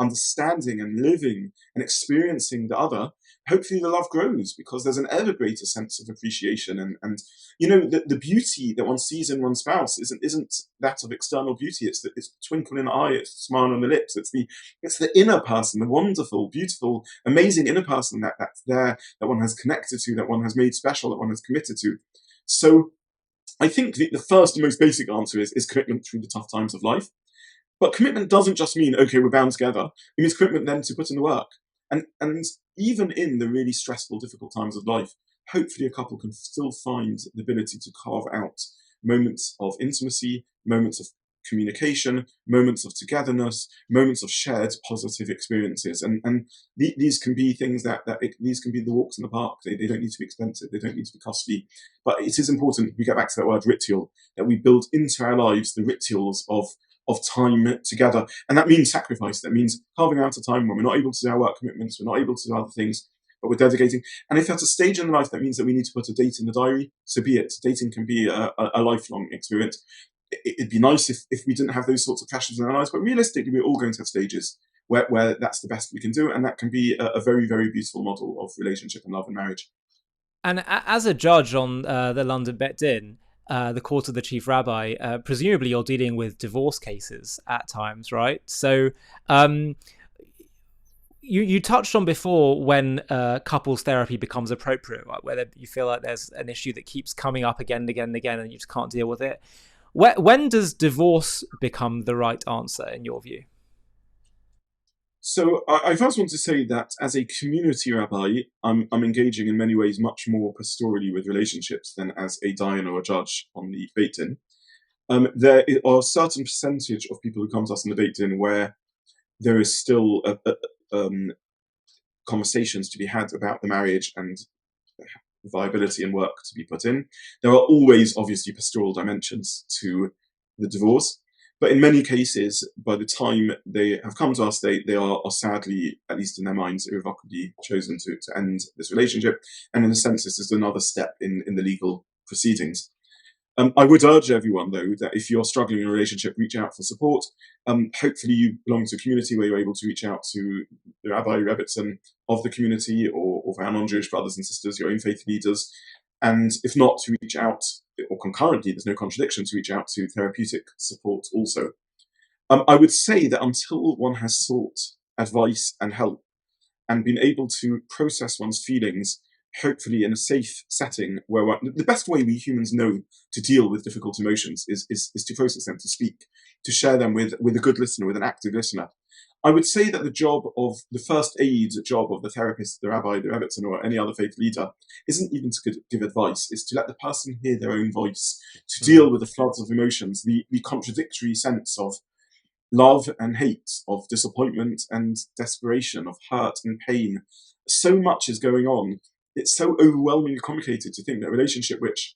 understanding and living and experiencing the other, hopefully the love grows because there's an ever greater sense of appreciation and the beauty that one sees in one's spouse isn't that of external beauty. It's twinkle in the eye, it's the smile on the lips, it's the inner person, the wonderful, beautiful, amazing inner person that's there, that one has connected to, that one has made special, that one has committed to. So I think the first and most basic answer is commitment through the tough times of life. But commitment doesn't just mean, okay, we're bound together. It means commitment then to put in the work. And even in the really stressful, difficult times of life, hopefully a couple can still find the ability to carve out moments of intimacy, moments of communication, moments of togetherness, moments of shared positive experiences. And these can be things these can be the walks in the park. They don't need to be expensive. They don't need to be costly. But it is important, we get back to that word ritual, that we build into our lives the rituals of time together. And that means sacrifice. That means carving out a time when we're not able to do our work commitments, we're not able to do other things, but we're dedicating. And if at a stage in life that means that we need to put a date in the diary, so be it. Dating can be a lifelong experience. It'd be nice if we didn't have those sorts of pressures in our lives, but realistically, we're all going to have stages where that's the best we can do, and that can be a very, very beautiful model of relationship and love and marriage. And as a judge on the London Bet Din, the court of the chief rabbi, presumably you're dealing with divorce cases at times, right? So you touched on before when couples therapy becomes appropriate, right? Whether you feel like there's an issue that keeps coming up again and again and again and you just can't deal with it. When does divorce become the right answer in your view? So I first want to say that as a community rabbi, I'm engaging in many ways much more pastorally with relationships than as a dayan or a judge on the Beit Din. There are a certain percentage of people who come to us in the Beit Din where there is still conversations to be had about the marriage and viability and work to be put in. There are always obviously pastoral dimensions to the divorce, but in many cases, by the time they have come to our state, they are sadly, at least in their minds, irrevocably chosen to end this relationship. And in a sense, this is another step in the legal proceedings. I would urge everyone, though, that if you're struggling in a relationship, reach out for support. Hopefully you belong to a community where you're able to reach out to the Rabbi Rebbitzin of the community, or for our non-Jewish brothers and sisters, your own faith leaders. And if not, to reach out, or concurrently, there's no contradiction, to reach out to therapeutic support also. I would say that until one has sought advice and help and been able to process one's feelings, hopefully in a safe setting where the best way we humans know to deal with difficult emotions is to process them, to speak, to share them with a good listener, with an active listener. I would say that the first aid job of the therapist, the rabbi, the rebbitzin, or any other faith leader isn't even to give advice, it's to let the person hear their own voice, to deal with the floods of emotions, the contradictory sense of love and hate, of disappointment and desperation, of hurt and pain. So much is going on. It's so overwhelmingly complicated to think that a relationship which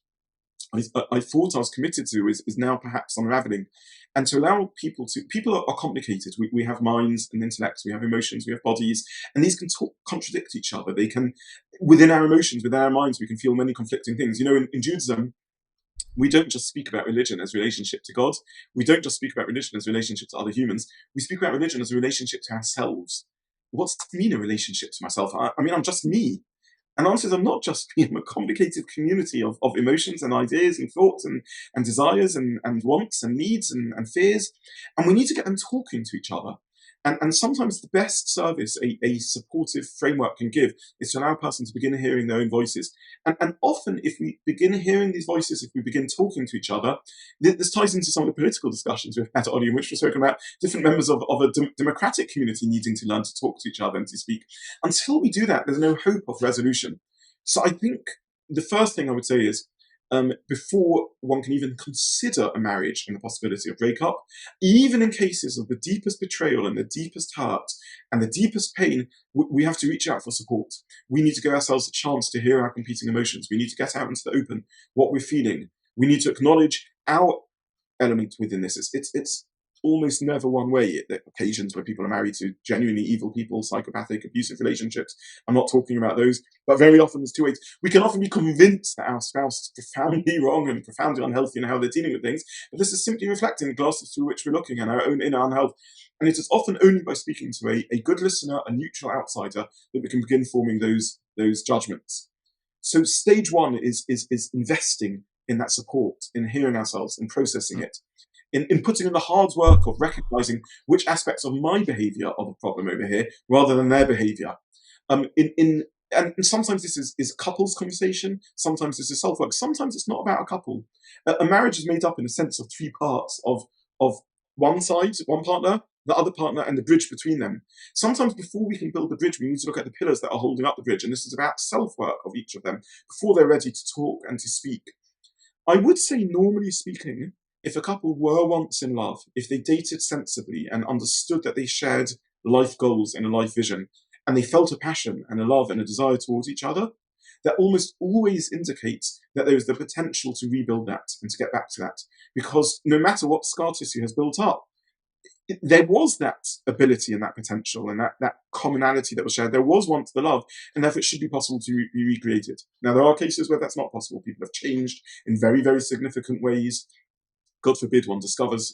I thought I was committed to is now perhaps unraveling. And to allow people are complicated. We have minds and intellects, we have emotions, we have bodies, and these can contradict each other. They can, within our emotions, within our minds, we can feel many conflicting things. In Judaism, we don't just speak about religion as relationship to God. We don't just speak about religion as relationship to other humans. We speak about religion as a relationship to ourselves. What's to mean a relationship to myself? I'm just me. And the answer is, I'm not just me. I'm a complicated community of emotions and ideas and thoughts and desires and wants and needs and fears. And we need to get them talking to each other. And sometimes the best service a supportive framework can give is to allow a person to begin hearing their own voices. And often, if we begin hearing these voices, if we begin talking to each other, this ties into some of the political discussions we've had at Ollie, in which we've spoken about different members of a democratic community needing to learn to talk to each other and to speak. Until we do that, there's no hope of resolution. So I think the first thing I would say is, before one can even consider a marriage and the possibility of breakup, even in cases of the deepest betrayal and the deepest hurt and the deepest pain, we have to reach out for support. We need to give ourselves a chance to hear our competing emotions. We need to get out into the open what we're feeling. We need to acknowledge our element within this. It's almost never one way. There are occasions where people are married to genuinely evil people, psychopathic, abusive relationships. I'm not talking about those, but very often there's two ways. We can often be convinced that our spouse is profoundly wrong and profoundly unhealthy in how they're dealing with things, but this is simply reflecting the glasses through which we're looking at our own inner unhealth. And it is often only by speaking to a good listener, a neutral outsider, that we can begin forming those judgments. So stage one is investing in that support, in hearing ourselves, in processing it. In putting in the hard work of recognizing which aspects of my behavior are the problem over here, rather than their behavior. And sometimes this is couples conversation, sometimes this is self-work, sometimes it's not about a couple. A marriage is made up in a sense of three parts of one side, one partner, the other partner, and the bridge between them. Sometimes before we can build the bridge, we need to look at the pillars that are holding up the bridge, and this is about self-work of each of them before they're ready to talk and to speak. I would say, normally speaking, if a couple were once in love, if they dated sensibly and understood that they shared life goals and a life vision, and they felt a passion and a love and a desire towards each other, that almost always indicates that there is the potential to rebuild that and to get back to that. Because no matter what scar tissue has built up, there was that ability and that potential and that commonality that was shared. There was once the love, and therefore it should be possible to be recreated. Now, there are cases where that's not possible. People have changed in very, very significant ways. God forbid one discovers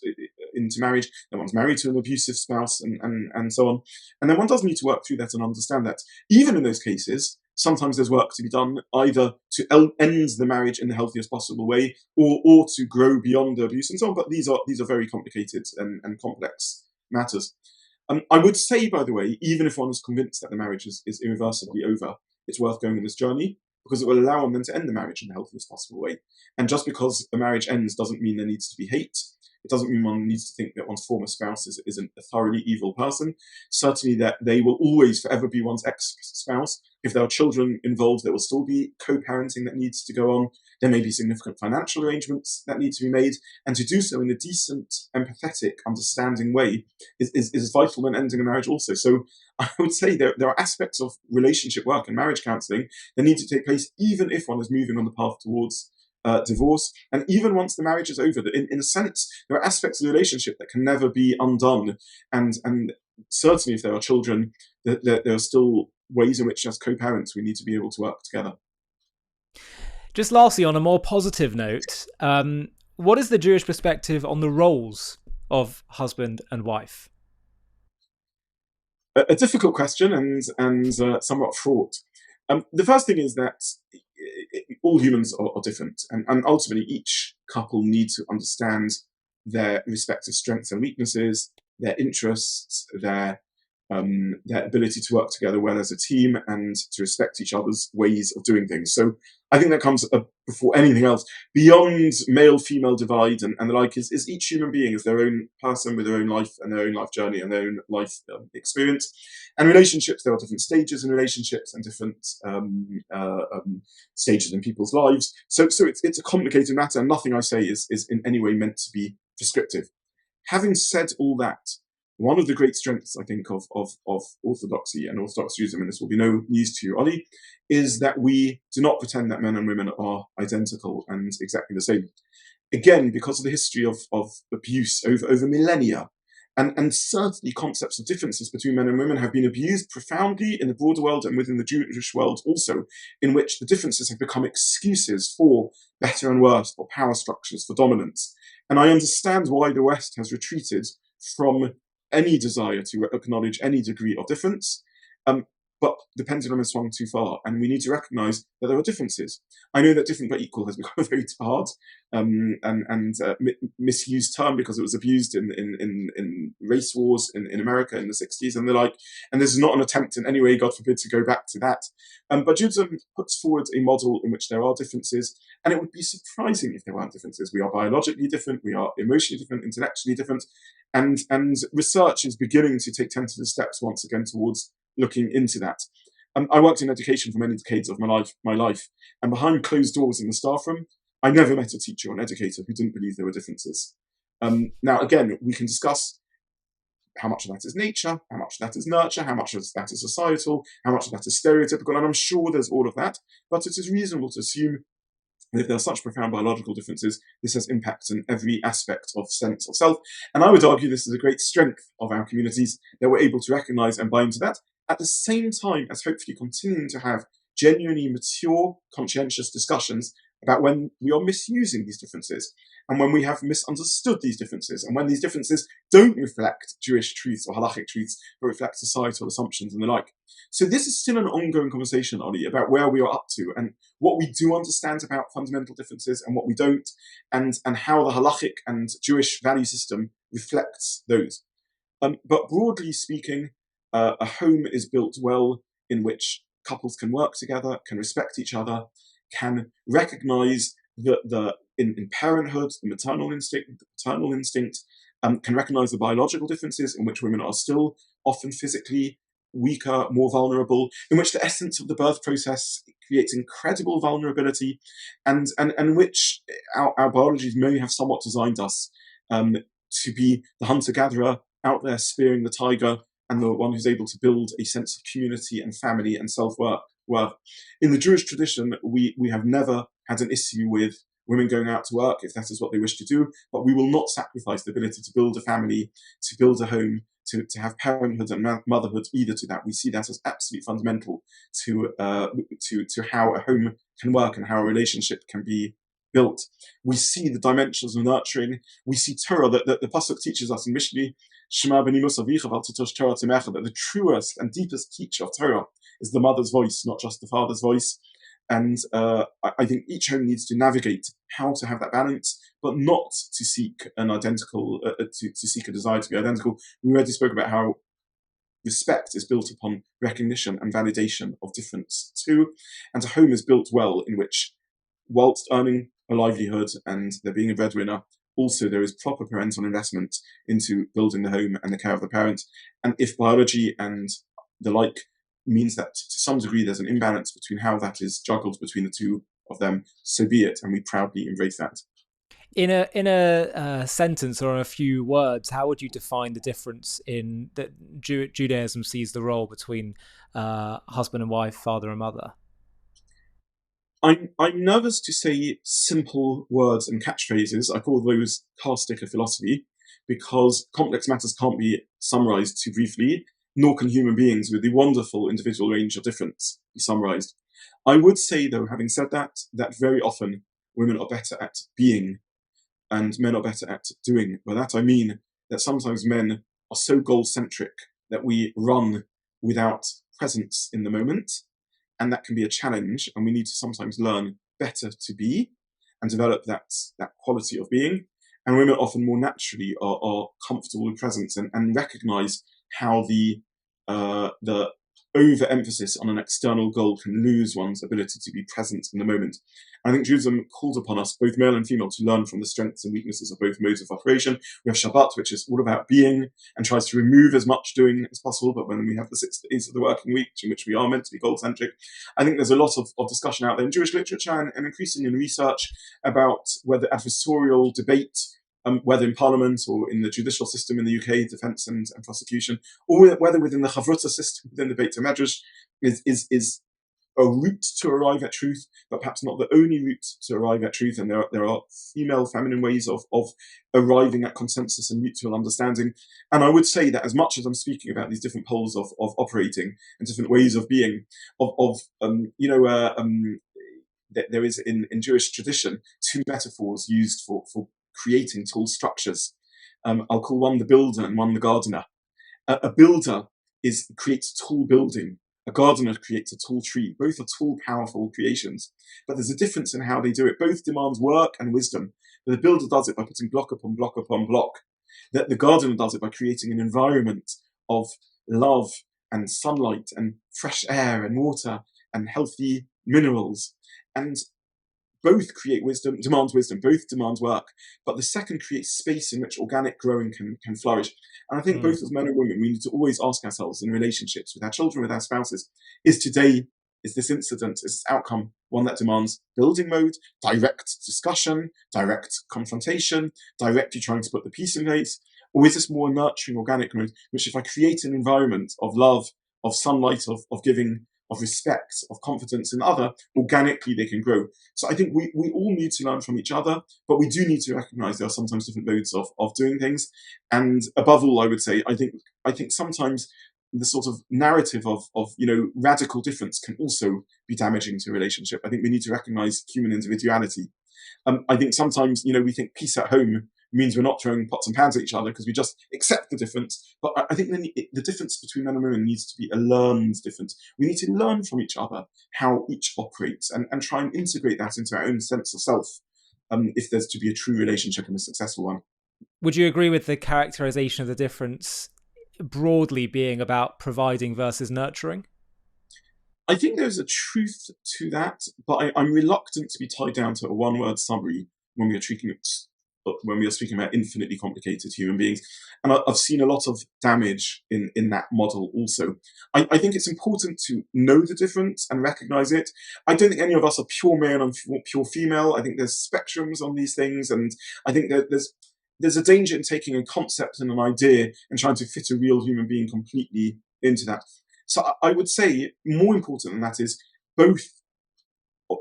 into marriage that one's married to an abusive spouse and so on. And then one does need to work through that and understand that. Even in those cases, sometimes there's work to be done either to end the marriage in the healthiest possible way or to grow beyond the abuse and so on. But these are very complicated and complex matters. I would say, by the way, even if one is convinced that the marriage is irreversibly over, it's worth going on this journey, because it will allow one then to end the marriage in the healthiest possible way. And just because the marriage ends doesn't mean there needs to be hate. It doesn't mean one needs to think that one's former spouse is a thoroughly evil person. Certainly that they will always forever be one's ex-spouse. If there are children involved, there will still be co-parenting that needs to go on. There may be significant financial arrangements that need to be made. And to do so in a decent, empathetic, understanding way is vital when ending a marriage also. So I would say there are aspects of relationship work and marriage counselling that need to take place even if one is moving on the path towards divorce. And even once the marriage is over, in a sense, there are aspects of the relationship that can never be undone. And certainly if there are children, there are still ways in which as co-parents we need to be able to work together. Just lastly, on a more positive note, what is the Jewish perspective on the roles of husband and wife? A difficult question and somewhat fraught. The first thing is that all humans are different, and ultimately each couple needs to understand their respective strengths and weaknesses, their interests, their ability to work together well as a team, and to respect each other's ways of doing things. So I think that comes before anything else. Beyond male-female divide and the like, is each human being is their own person with their own life and their own life journey and their own life experience. And relationships, there are different stages in relationships and different stages in people's lives. So it's a complicated matter, and nothing I say is in any way meant to be prescriptive. Having said all that, one of the great strengths, I think, of Orthodoxy and Orthodox Judaism, and this will be no news to you, Ollie, is that we do not pretend that men and women are identical and exactly the same. Again, because of the history of abuse over millennia, and certainly concepts of differences between men and women have been abused profoundly in the broader world and within the Jewish world also, in which the differences have become excuses for better and worse, for power structures, for dominance. And I understand why the West has retreated from any desire to acknowledge any degree of difference, but the pendulum has swung too far, and we need to recognise that there are differences. I know that different but equal has become a very hard and misused term because it was abused in race wars in America in the 60s and the like, and this is not an attempt in any way, God forbid, to go back to that. But Judaism puts forward a model in which there are differences, and it would be surprising if there weren't differences. We are biologically different, we are emotionally different, intellectually different, and research is beginning to take tentative steps once again towards looking into that. I worked in education for many decades of my life, and behind closed doors in the staff room, I never met a teacher or an educator who didn't believe there were differences. Now, again, we can discuss how much of that is nature, how much of that is nurture, how much of that is societal, how much of that is stereotypical, and I'm sure there's all of that, but it is reasonable to assume that if there are such profound biological differences, this has impacts in every aspect of sense of self. And I would argue this is a great strength of our communities, that we're able to recognise and buy into that, at the same time as hopefully continuing to have genuinely mature, conscientious discussions about when we are misusing these differences, and when we have misunderstood these differences, and when these differences don't reflect Jewish truths or halachic truths, but reflect societal assumptions and the like. So this is still an ongoing conversation, Ollie, about where we are up to, and what we do understand about fundamental differences and what we don't, and how the halachic and Jewish value system reflects those. But broadly speaking, a home is built well in which couples can work together, can respect each other, can recognise that in parenthood, the maternal instinct, the paternal instinct, can recognise the biological differences in which women are still often physically weaker, more vulnerable, in which the essence of the birth process creates incredible vulnerability, and which our biologies may have somewhat designed us to be the hunter-gatherer out there spearing the tiger, and the one who's able to build a sense of community and family and self-worth. In the Jewish tradition, we have never had an issue with women going out to work if that is what they wish to do, but we will not sacrifice the ability to build a family, to build a home, to have parenthood and motherhood either to that. We see that as absolutely fundamental to how a home can work and how a relationship can be built. We see the dimensions of nurturing. We see Torah, that the Pasuk teaches us in Mishlei, Shema b'ni Musa v'yicha v'al titosh Torah timecha, that the truest and deepest teacher of Torah is the mother's voice, not just the father's voice. And I think each home needs to navigate how to have that balance, but not to seek an identical, to seek a desire to be identical. We already spoke about how respect is built upon recognition and validation of difference too. And a home is built well in which, whilst earning a livelihood and there being a breadwinner, also there is proper parental investment into building the home and the care of the parent. And if biology and the like means that to some degree there's an imbalance between how that is juggled between the two of them, so be it, and we proudly embrace that. In a sentence or in a few words, how would you define the difference in that Judaism sees the role between husband and wife, father and mother? I'm nervous to say simple words and catchphrases. I call those car sticker philosophy, because complex matters can't be summarized too briefly, nor can human beings with the wonderful individual range of difference be summarized. I would say, though, having said that, that very often women are better at being and men are better at doing. By that I mean that sometimes men are so goal-centric that we run without presence in the moment, and that can be a challenge, and we need to sometimes learn better to be and develop that quality of being. And women often more naturally are comfortable with presence and recognize how the overemphasis on an external goal can lose one's ability to be present in the moment. And I think Judaism calls upon us, both male and female, to learn from the strengths and weaknesses of both modes of operation. We have Shabbat, which is all about being and tries to remove as much doing as possible, but when we have the 6 days of the working week in which we are meant to be goal-centric, I think there's a lot of discussion out there in Jewish literature and increasingly in research about whether adversarial debate, whether in Parliament or in the judicial system in the UK, defence and prosecution, or whether within the Chavruta system, within the Beit HaMedrash, is a route to arrive at truth, but perhaps not the only route to arrive at truth. And there are female, feminine ways of arriving at consensus and mutual understanding. And I would say that as much as I'm speaking about these different poles of operating and different ways of being, there is in Jewish tradition 2 metaphors used for creating tall structures. I'll call one the builder and one the gardener. A builder creates a tall building. A gardener creates a tall tree. Both are tall, powerful creations. But there's a difference in how they do it. Both demands work and wisdom. The builder does it by putting block upon block upon block. The gardener does it by creating an environment of love and sunlight and fresh air and water and healthy minerals. And both create wisdom, demands wisdom, both demands work, but the second creates space in which organic growing can flourish. And I think both as men and women, we need to always ask ourselves in relationships with our children, with our spouses, is this incident, is this outcome one that demands building mode, direct discussion, direct confrontation, directly trying to put the peace in place, or is this more nurturing, organic mode, which if I create an environment of love, of sunlight, of giving, of respect, of confidence in other, organically they can grow. So I think we all need to learn from each other, but we do need to recognize there are sometimes different modes of doing things. And above all, I would say, I think sometimes the sort of narrative of radical difference can also be damaging to a relationship. I think we need to recognize human individuality. I think sometimes, we think peace at home means we're not throwing pots and pans at each other because we just accept the difference. But I think then the difference between men and women needs to be a learned difference. We need to learn from each other how each operates and try and integrate that into our own sense of self, if there's to be a true relationship and a successful one. Would you agree with the characterization of the difference broadly being about providing versus nurturing? I think there's a truth to that, but I'm reluctant to be tied down to a one-word summary when we are speaking about infinitely complicated human beings. And I've seen a lot of damage in that model also. I think it's important to know the difference and recognize it. I don't think any of us are pure male and pure female. I think there's spectrums on these things. And I think that there's a danger in taking a concept and an idea and trying to fit a real human being completely into that. So I would say more important than that is both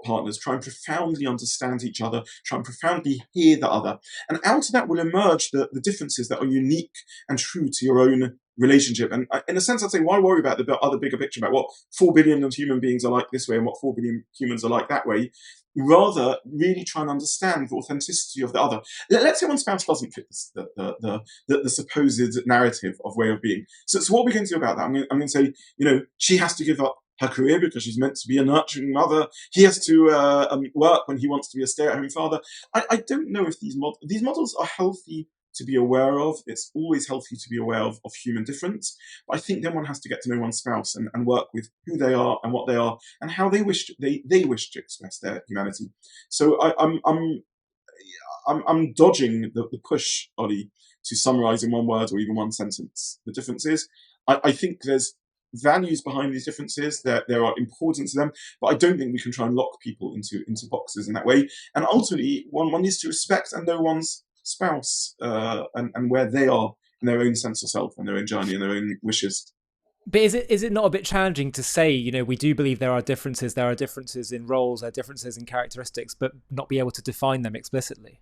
partners try and profoundly understand each other, try and profoundly hear the other. And out of that will emerge the differences that are unique and true to your own relationship. And in a sense, I'd say, why worry about the other bigger picture about what 4 billion of human beings are like this way and what 4 billion humans are like that way? Rather, really try and understand the authenticity of the other. Let's say one spouse doesn't fit the supposed narrative of way of being. So what are we going to do about that? I'm going to say, she has to give up her career because she's meant to be a nurturing mother. He has to work when he wants to be a stay-at-home father. I don't know if these models are healthy to be aware of. It's always healthy to be aware of human difference. But I think then one has to get to know one's spouse and work with who they are and what they are and how they wish to express their humanity. So I'm dodging the push, Ollie, to summarize in one word or even one sentence the differences. I think there's values behind these differences. There are importance to them, but I don't think we can try and lock people into boxes in that way. And ultimately, one needs to respect and know one's spouse and where they are in their own sense of self and their own journey and their own wishes. But is it not a bit challenging to say, we do believe there are differences in roles, there are differences in characteristics, but not be able to define them explicitly?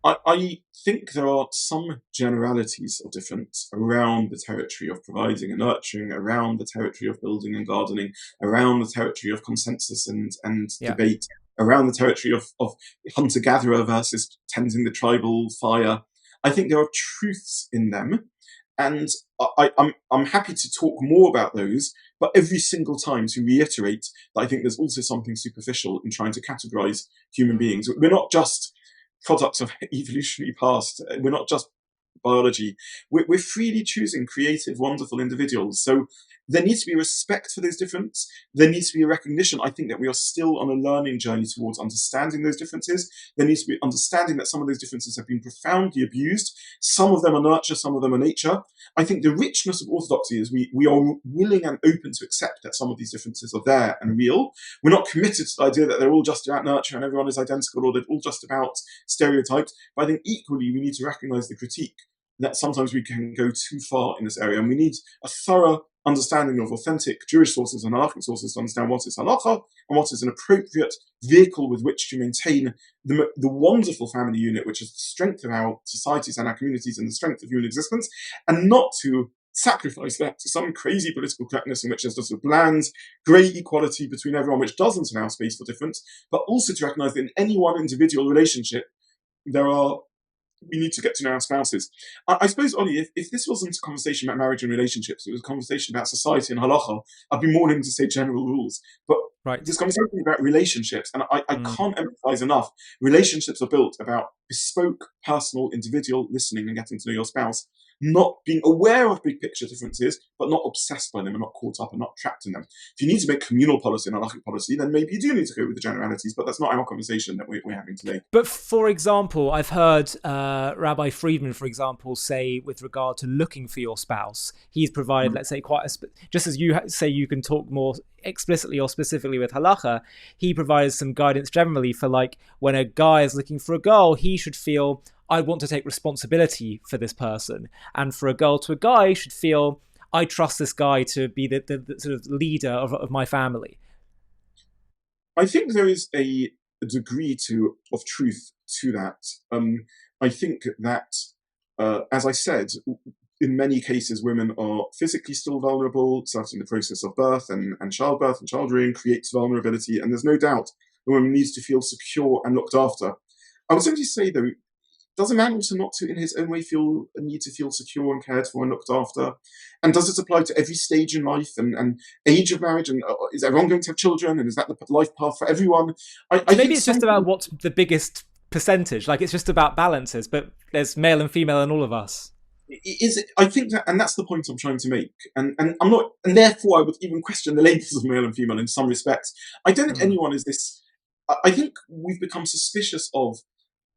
I think there are some generalities of difference around the territory of providing and nurturing, around the territory of building and gardening, around the territory of consensus and debate, around the territory of hunter-gatherer versus tending the tribal fire. I think there are truths in them, and I'm happy to talk more about those, but every single time to reiterate that I think there's also something superficial in trying to categorize human beings. We're not just products of evolutionary past. We're not just biology. We're freely choosing creative, wonderful individuals. So there needs to be respect for those differences. There needs to be a recognition, I think, that we are still on a learning journey towards understanding those differences. There needs to be understanding that some of those differences have been profoundly abused. Some of them are nurture, some of them are nature. I think the richness of orthodoxy is we are willing and open to accept that some of these differences are there and real. We're not committed to the idea that they're all just about nurture and everyone is identical or they're all just about stereotypes. But I think equally we need to recognize the critique that sometimes we can go too far in this area, and we need a thorough understanding of authentic Jewish sources and halakhic sources to understand what is halakha and what is an appropriate vehicle with which to maintain the wonderful family unit, which is the strength of our societies and our communities and the strength of human existence, and not to sacrifice that to some crazy political correctness in which there's just a bland, grey equality between everyone, which doesn't allow space for difference, but also to recognise that in any one individual relationship, we need to get to know our spouses. I suppose, Ollie, if this wasn't a conversation about marriage and relationships, it was a conversation about society and halacha, I'd be more willing to say general rules. But this conversation is about relationships, and I can't emphasize enough, relationships are built about bespoke, personal, individual listening and getting to know your spouse, not being aware of big picture differences, but not obsessed by them and not caught up and not trapped in them. If you need to make communal policy and halachic policy, then maybe you do need to go with the generalities, but that's not our conversation that we're having today. But for example, I've heard Rabbi Friedman, for example, say with regard to looking for your spouse, he's provided, let's say, just as you say you can talk more explicitly or specifically with halacha, he provides some guidance generally for, like, when a guy is looking for a girl, he should feel, I want to take responsibility for this person. And for a girl to a guy should feel, I trust this guy to be the sort of leader of my family. I think there is a degree of truth to that. I think that, as I said, in many cases, women are physically still vulnerable. Starting the process of birth and childbirth and child rearing creates vulnerability. And there's no doubt the woman needs to feel secure and looked after. I would simply say, though, does a man also not to, in his own way, feel a need to feel secure and cared for and looked after? And does it apply to every stage in life and age of marriage? And is everyone going to have children? And is that the life path for everyone? Maybe it's just about what's the biggest percentage. Like, it's just about balances, but there's male and female in all of us. I think that, and that's the point I'm trying to make. And I'm not, and therefore I would even question the labels of male and female in some respects. I don't think anyone is this. I think we've become suspicious of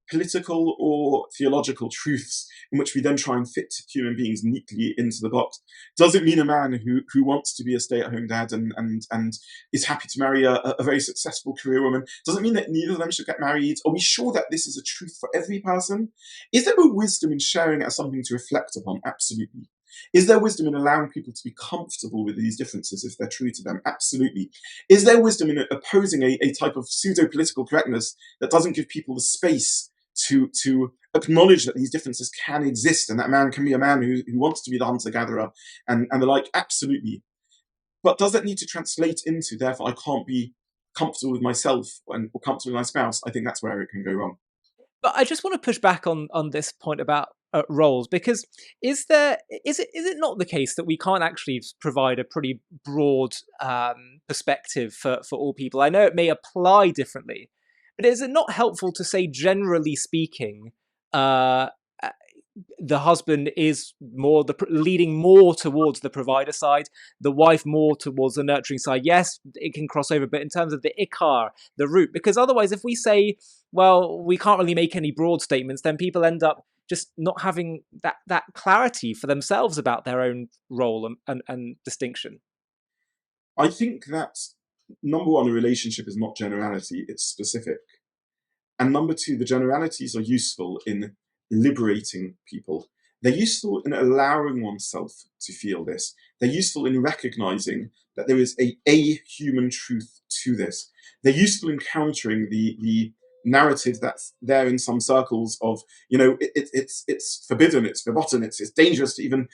political or theological truths in which we then try and fit human beings neatly into the box. Does it mean a man who wants to be a stay-at-home dad and is happy to marry a very successful career woman? Does it mean that neither of them should get married? Are we sure that this is a truth for every person? Is there a wisdom in sharing it as something to reflect upon? Absolutely. Is there wisdom in allowing people to be comfortable with these differences if they're true to them? Absolutely. Is there wisdom in opposing a type of pseudo-political correctness that doesn't give people the space to acknowledge that these differences can exist and that man can be a man who wants to be the hunter-gatherer and the like? Absolutely. But does that need to translate into, therefore, I can't be comfortable with myself or comfortable with my spouse? I think that's where it can go wrong. But I just want to push back on this point about roles, because is it not the case that we can't actually provide a pretty broad perspective for all people? I know it may apply differently, but is it not helpful to say, generally speaking, the husband is more leading more towards the provider side, the wife more towards the nurturing side. Yes, it can cross over, but in terms of the ikar, the root, because otherwise, if we say, well, we can't really make any broad statements, then people end up just not having that clarity for themselves about their own role and distinction. I think that, number one, a relationship is not generality, it's specific. And number two, the generalities are useful in liberating people. They're useful in allowing oneself to feel this. They're useful in recognizing that there is a human truth to this. They're useful in countering the narrative that's there in some circles of, it's forbidden, it's verboten, it's dangerous to even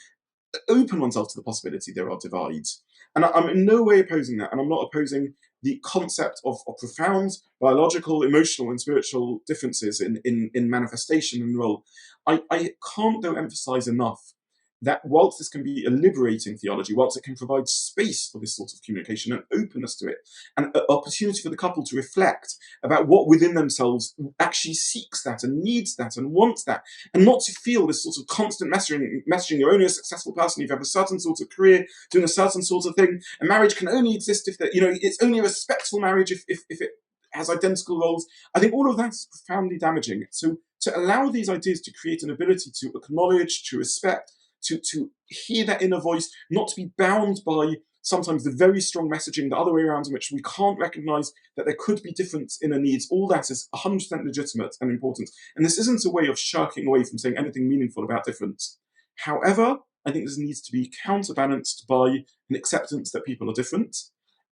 open oneself to the possibility there are divides. And I'm in no way opposing that. And I'm not opposing the concept of profound biological, emotional, and spiritual differences in manifestation and role. I can't, though, emphasize enough that whilst this can be a liberating theology, whilst it can provide space for this sort of communication and openness to it, and an opportunity for the couple to reflect about what within themselves actually seeks that and needs that and wants that, and not to feel this sort of constant messaging you're only a successful person if you have a certain sort of career, doing a certain sort of thing, and marriage can only exist if it's only a respectful marriage if it has identical roles. I think all of that's profoundly damaging. So to allow these ideas to create an ability to acknowledge, to respect, to hear that inner voice, not to be bound by sometimes the very strong messaging the other way around in which we can't recognize that there could be difference inner needs. All that is 100% legitimate and important. And this isn't a way of shirking away from saying anything meaningful about difference. However, I think this needs to be counterbalanced by an acceptance that people are different,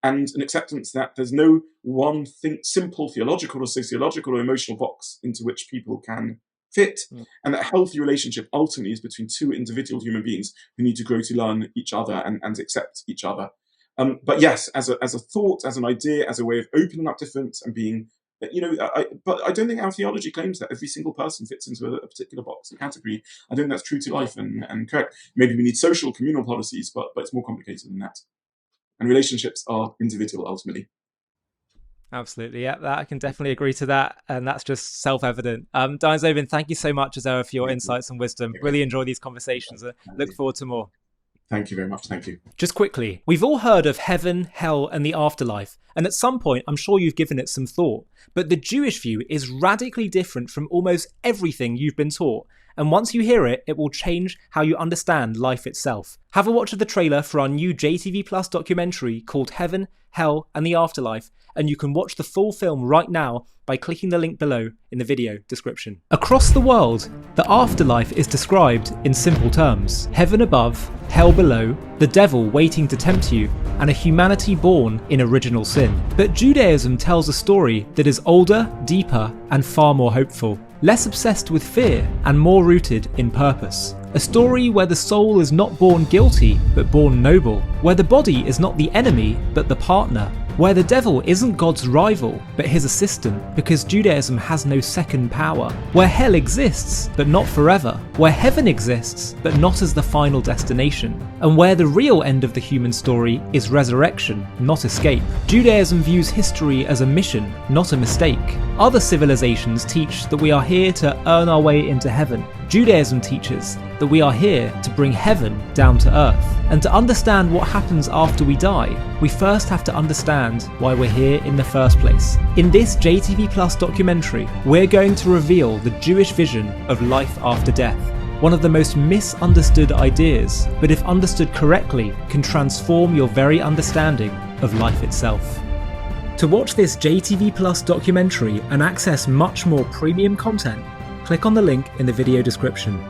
and an acceptance that there's no one simple theological or sociological or emotional box into which people can fit, and that a healthy relationship ultimately is between two individual human beings who need to grow to learn each other and accept each other. But yes, as a thought, as an idea, as a way of opening up difference and being, but I don't think our theology claims that every single person fits into a particular box and category. I don't think that's true to life and correct. Maybe we need social, communal policies, but it's more complicated than that. And relationships are individual ultimately. Absolutely, yeah, I can definitely agree to that, and that's just self-evident. Dayan Zobin, thank you so much as ever for your insights and wisdom. Really enjoy these conversations. Look forward to more. Thank you very much. Thank you. Just quickly, we've all heard of heaven, hell, and the afterlife, and at some point, I'm sure you've given it some thought. But the Jewish view is radically different from almost everything you've been taught. And once you hear it, it will change how you understand life itself. Have a watch of the trailer for our new JTV Plus documentary called Heaven, Hell, and the Afterlife, and you can watch the full film right now by clicking the link below in the video description. Across the world, the afterlife is described in simple terms. Heaven above, hell below, the devil waiting to tempt you, and a humanity born in original sin. But Judaism tells a story that is older, deeper, and far more hopeful. Less obsessed with fear and more rooted in purpose. A story where the soul is not born guilty, but born noble. Where the body is not the enemy, but the partner. Where the devil isn't God's rival, but his assistant, because Judaism has no second power. Where hell exists, but not forever. Where heaven exists, but not as the final destination. And where the real end of the human story is resurrection, not escape. Judaism views history as a mission, not a mistake. Other civilizations teach that we are here to earn our way into heaven. Judaism teaches that we are here to bring heaven down to earth. And to understand what happens after we die, we first have to understand why we're here in the first place. In this JTV Plus documentary, we're going to reveal the Jewish vision of life after death. One of the most misunderstood ideas, but if understood correctly, can transform your very understanding of life itself. To watch this JTV Plus documentary and access much more premium content, click on the link in the video description.